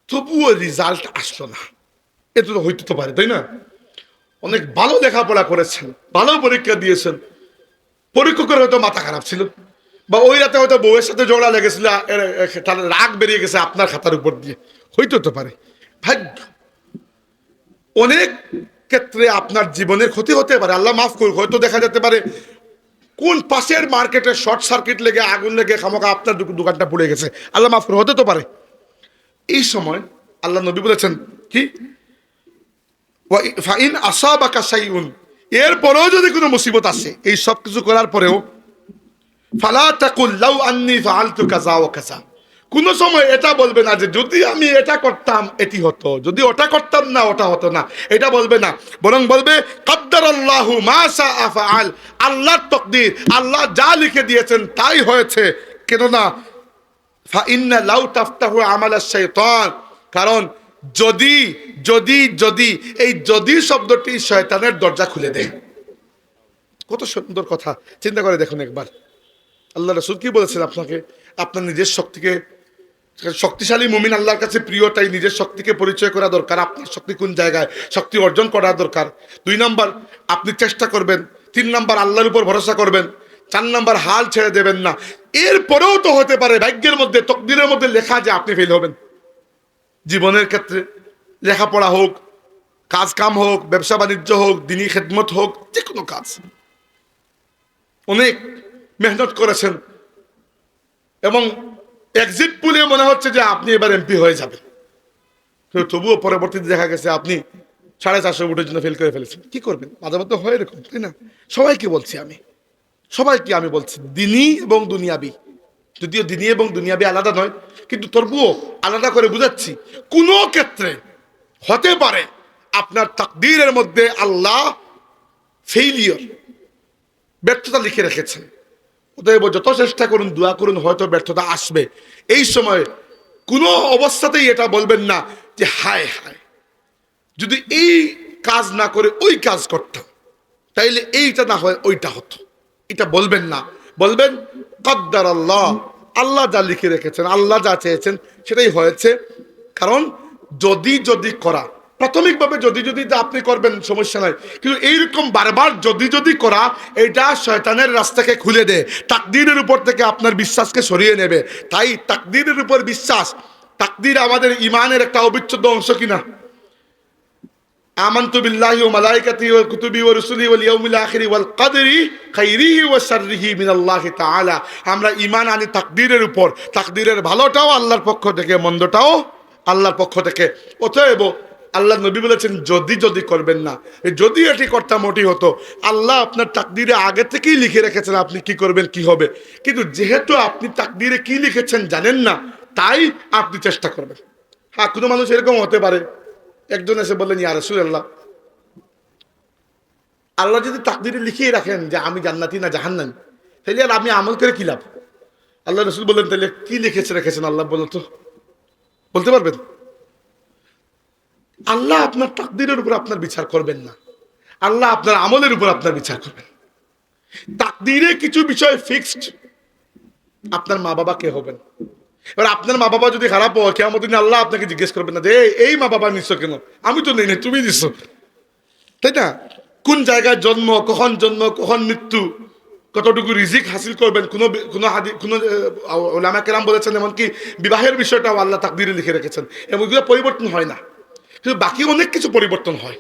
তবুও রেজাল্ট আসলো না। এত তো হইতে তো পারে, তাই না? অনেক ভালো লেখাপড়া করেছেন, ভালো পরীক্ষা দিয়েছেন, পরীক্ষা করে হয়তো মাথা খারাপ ছিল, বা ওই রাতে হয়তো বউয়ের সাথে ঝগড়া লেগেছিল, তার রাগ বেরিয়ে গেছে আপনার খাতার উপর দিয়ে, হইতে তো পারে। ভাগ্য। অনেক ক্ষেত্রে আপনার জীবনের ক্ষতি হতে পারে, আল্লাহ মাফ করুক। হয়তো দেখা যেতে পারে কোন পাশের মার্কেটে শর্ট সার্কিট লেগে আগুন লেগে খামোকা আপনার দোকানটা পুড়ে গেছে, আল্লাহ মাফ করুক, হতে তো পারে। এই সময় আল্লাহ নবী বলেছেন কি, ফাইন আসাবাকা শাইউন, এরপরেও যদি কোনো মুসিবত আসে, এই সব কিছু করার পরেও, ফালা তাকুল লাউ আন্নী ফাআলতু কাযা ওয়া কাযা, কোন সময় এটা বলবে না যে যদি আমি এটা করতাম এটি হতো, যদি ওটা করতাম না ওটা হতো না, এটা বলবে না। বরং বলবে কাদ্দারাল্লাহু মা শাআ ফাআল, আল্লাহর তাকদীর, আল্লাহ যা লিখে দিয়েছেন তাই হয়েছে। কেননা ফা ইন্না লাউ তাফতাহু আমালাশ শাইতান, কারণ যদি যদি যদি এই যদি শব্দটি শয়তানের দরজা খুলে দেয়। কত সুন্দর কথা, চিন্তা করে দেখুন একবার। আল্লাহ রাসূল কি বলেছেন আপনাকে? আপনার নিজের শক্তিকে, শক্তিশালী মুমিন আল্লাহর কাছে প্রিয়, তাই নিজের শক্তিকে পরিচয় করা দরকার। আপনার শক্তি কোন জায়গায়, শক্তি অর্জন করা দরকার। 2 নাম্বার আপনি চেষ্টা করবেন। 3 নাম্বার আল্লাহর উপর ভরসা করবেন। 4 নাম্বার হাল ছেড়ে দেবেন না। এরপরেও তো হতে পারে ভাগ্যের মধ্যে, তকদিরের মধ্যে লেখা যে আপনি ফেল হবেন। জীবনের ক্ষেত্রে লেখাপড়া হোক, কাজ কাম হোক, ব্যবসা বাণিজ্য হোক, দিনী খেদমত হোক, যে কোনো কাজ, অনেক মেহনত করেছেন এবং এক্সিট পুলে মনে হচ্ছে যে আপনি এবার এমপি হয়ে যাবেন, কিন্তু তবুও পরবর্তীতে দেখা গেছে আপনি 450 ভোটের জন্য ফেল করে ফেলেছেন। কি করবেন? মাঝে মধ্যে হয় এরকম, তাই না? সবাইকে বলছি আমি, সবাইকে আমি বলছি, দিনী এবং দুনিয়াবি, যদিও দিনী এবং দুনিয়াবি আলাদা নয়, কিন্তু তবুও আলাদা করে বুঝাচ্ছি। কোনো ক্ষেত্রে হতে পারে আপনার তাকদীরের মধ্যে আল্লাহ ফেইলিয়র, ব্যর্থতা লিখে রেখেছেন। অতএব যত চেষ্টা করুন, দোয়া করুন, হয়তো ব্যর্থতা আসবে। এই সময় কোনো অবস্থাতেই এটা বলবেন না যে হায় হায় যদি এই কাজ না করে ওই কাজ করতাম, তাইলে এইটা না হয় ওইটা হতো, এটা বলবেন না। বলবেন কদ্দার আল্লাহ, আল্লাহ যা লিখে রেখেছেন, আল্লাহ যা চেয়েছেন সেটাই হয়েছে। কারণ যদি যদি করা, প্রাথমিকভাবে যদি যদি আপনি করবেন সমস্যা নাই, কিন্তু এইরকম বারবার যদি যদি করা, এটা শয়তানের রাস্তাকে খুলে দেয়, তাকদীরের উপর থেকে আপনার বিশ্বাসকে সরিয়ে নেবে। তাই তাকদীরের উপর বিশ্বাস, তাকদীর আমাদের ইমানের একটা অবিচ্ছেদ্য অংশ কিনা। আমানতু বিল্লাহি ওয়া মালাইকাতিহি ওয়া কুতুবিহি ওয়া রুসুলিহি ওয়াল ইয়াউমিল আখিরি ওয়াল কদরি খাইরিহি ওয়া শাররিহি মিনাল্লাহি তাআলা। আমরা ঈমান আনি তাকদীরের উপর, তাকদীরের ভালোটাও আল্লাহর পক্ষ থেকে, মন্দটাও আল্লাহর পক্ষ থেকে। অতএব আল্লাহ নবী বলেছেন যদি যদি করবেন না, যদি এটি করতাম ওটি হতো। আল্লাহ আপনার তাকদীরে আগে থেকেই লিখে রেখেছেন আপনি কি করবেন, কি হবে। কিন্তু যেহেতু আপনি তাকদীরে কি লিখেছেন জানেন না, তাই আপনি চেষ্টা করবেন। হ্যাঁ, কোনো মানুষ এরকম হতে পারে, একজন এসে বললেন ইয়া রাসূলুল্লাহ, আল্লাহ যদি তাকদীরে লিখিয়ে রাখেন যে আমি জান্নাতি না জাহান্নামী, তাহলে আর আমি আমল করে কি লাভ? আল্লাহ রাসূল বললেন তাহলে কি রেখেছেন আল্লাহ বলো তো, বলতে পারবেন? আল্লাহ আপনার তাকদীরের উপর আপনার বিচার করবেন না, আল্লাহ আপনার আমলের উপর আপনার বিচার করবেন। তাকদীরে কিছু বিষয় ফিক্সড। আপনার মা বাবা কে হবেন, এবার আপনার মা বাবা যদি খারাপ হয়, কিয়ামতের দিন আল্লাহ আপনাকে জিজ্ঞেস করবেন না যে এই মা বাবা নিচ্ছ কেন, আমি তো নেই, তুমি দিচ্ছ, তাই না? কোন জায়গায় জন্ম, কখন মৃত্যু, কতটুকু রিজিক হাসিল করবেন, কোনো উলামা কেরাম বলেছেন এমনকি বিবাহের বিষয়টাও আল্লাহ তাকদীরে লিখে রেখেছেন, এমনগুলো পরিবর্তন হয় না। কিন্তু বাকি অনেক কিছু পরিবর্তন হয়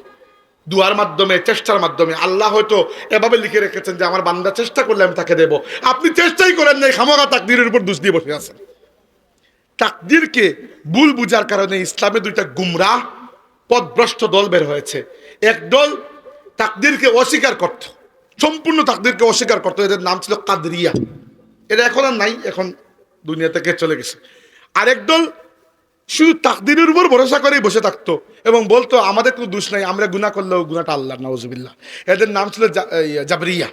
দুয়ার মাধ্যমে, চেষ্টার মাধ্যমে। আল্লাহ হয়তো এভাবে লিখে রেখেছেন যে আমার বান্দা চেষ্টা করলে আমি তাকে দেবো, আপনি চেষ্টাই করেন নাই, খামোখা তাকদীরের উপর দোষ দিয়ে বসে আছেন। তাকদীরকে ভুল বুঝার কারণে ইসলামে 2টা গুমরাহ পথভ্রষ্ট দল বের হয়েছে। এক দল তাকদীরকে অস্বীকার করত, সম্পূর্ণ তাকদীরকে অস্বীকার করত, এদের নাম ছিল কাদরিয়া। এটা এখন আর নাই, এখন দুনিয়া থেকে চলে গেছে। আরেক দল শুধু তাকদীরের উপর ভরসা করেই বসে থাকতো এবং বলতো আমাদের কোনো দোষ নাই, আমরা গুনাহ করলেও গুনাহটা আল্লাহর, নাউজুবিল্লাহ। এদের নাম ছিল জাবরিয়া।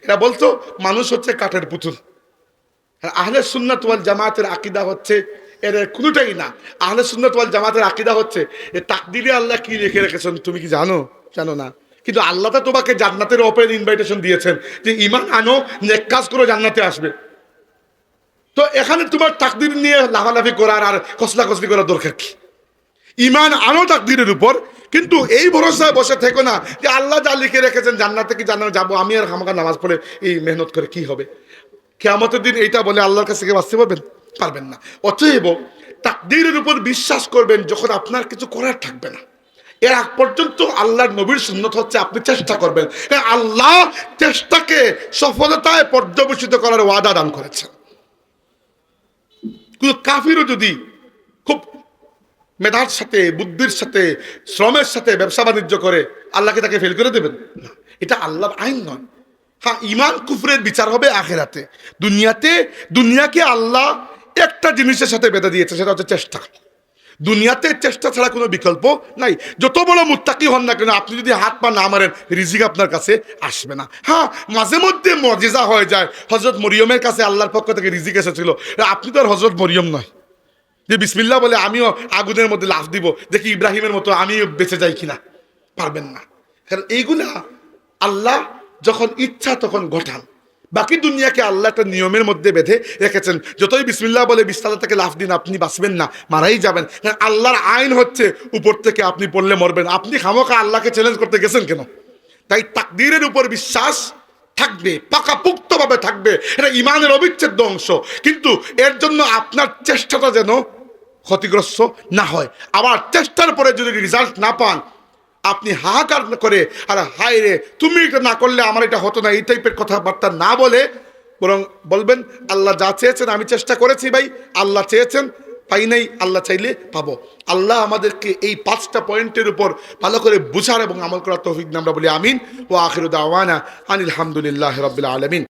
এরা বলতো মানুষ হচ্ছে কাঠের পুতুল। আহলে সুন্নাত ওয়াল জামাতের আকীদা হচ্ছে এর কোনোটাই না। আহলে সুন্নাত ওয়াল জামাতের আকীদা হচ্ছে এ তাকদীরে আল্লাহ কি লিখে রেখেছেন তুমি কি জানো? জানো না। কিন্তু আল্লাহ তো তোমাকে জান্নাতের ওপেন ইনভাইটেশন দিয়েছেন যে ঈমান আনো, নেক কাজ করো, জান্নাতে আসবে। তো এখানে তোমার তাকদীর নিয়ে লাফালাফি করার আর কসলাকসলি করার দরকার কি? ঈমান আনো তাকদীরের উপর, কিন্তু এই ভরসায় বসে থেকো না যে আল্লাহ যা লিখে রেখেছেন জান্নাতে কি জান্নাতে যাবো, আমি আর খামাখা নামাজ পড়ে এই মেহনত করে কি হবে? কিয়ামতের দিন এইটা বলে আল্লাহর কাছে কি বাঁচতে পারবেন? পারবেন না। অতএব তাকদীরের উপর বিশ্বাস করবেন যখন আপনার কিছু করার থাকবে না। এর আগ পর্যন্ত আল্লাহর নবীর সুন্নত হচ্ছে আপনি চেষ্টা করবেন। আল্লাহ চেষ্টাকে সফলতায় পর্যবেসিত করার ওয়াদা দান করেছেন। কিন্তু কাফিরও যদি খুব মেধার সাথে, বুদ্ধির সাথে, শ্রমের সাথে ব্যবসা বাণিজ্য করে, আল্লাহকে তাকে ফেল করে দেবেন না। এটা আল্লাহর আইন নয়। হ্যাঁ, ঈমান কুফরের বিচার হবে আখিরাতে। দুনিয়াকে আল্লাহ একটা জিনিসের সাথে বেঁধে দিয়েছে, সেটা হচ্ছে চেষ্টা। দুনিয়াতে চেষ্টা ছাড়া কোনো বিকল্প নাই। যত বড় মুত্তাকি হন না কেন, আপনি যদি হাত পা না মারেন, রিজিক আপনার কাছে আসবে না। হ্যাঁ, মাঝে মধ্যে মুজিজা হয়ে যায়। হযরত মরিয়মের কাছে আল্লাহর পক্ষ থেকে রিজিক এসেছিল। আপনি তো আর হযরত মরিয়ম নয় যে বিসমিল্লাহ বলে আমিও আগুনের মধ্যে লাফ দিব, দেখি ইব্রাহিমের মতো আমিও বেঁচে যাই কিনা। পারবেন না। কারণ এইগুলা আল্লাহ যখন ইচ্ছা তখন ঘটান। বাকি দুনিয়াকে আল্লাহ একটা নিয়মের মধ্যে বেঁধে রেখেছেন। যতই বিসমিল্লাহ বলে বিসমিল্লাহ থেকে লাফ দিন, আপনি বাঁচবেন না, মারাই যাবেন। আল্লাহর আইন হচ্ছে উপর থেকে আপনি পড়লে মরবেন। আপনি খামোখা আল্লাহকে চ্যালেঞ্জ করতে গেছেন কেন? তাই তাকদীরের উপর বিশ্বাস থাকবে, পাকাপোক্তভাবে থাকবে। এটা ঈমানের অবিচ্ছেদ্য অংশ। কিন্তু এর জন্য আপনার চেষ্টাটা যেন ক্ষতিগ্রস্ত না হয়। আবার চেষ্টার পরে যদি রেজাল্ট না পান, আপনি হাহাকার করে আর হায় রে তুমি এটা না করলে আমার এটা হতো না, এই টাইপের কথাবার্তা না বলে বরং বলবেন আল্লাহ যা চেয়েছেন আমি চেষ্টা করেছি ভাই, আল্লাহ চেয়েছেন পাই নাই, আল্লাহ চাইলে পাবো। আল্লাহ আমাদেরকে এই 5টা পয়েন্টের উপর ভালো করে বুঝার এবং আমল করার তৌফিক দান আমরা বলি আমিন। ও আখিরু দাওয়ানা আনিল হামদুলিল্লাহি রাব্বিল আলামিন।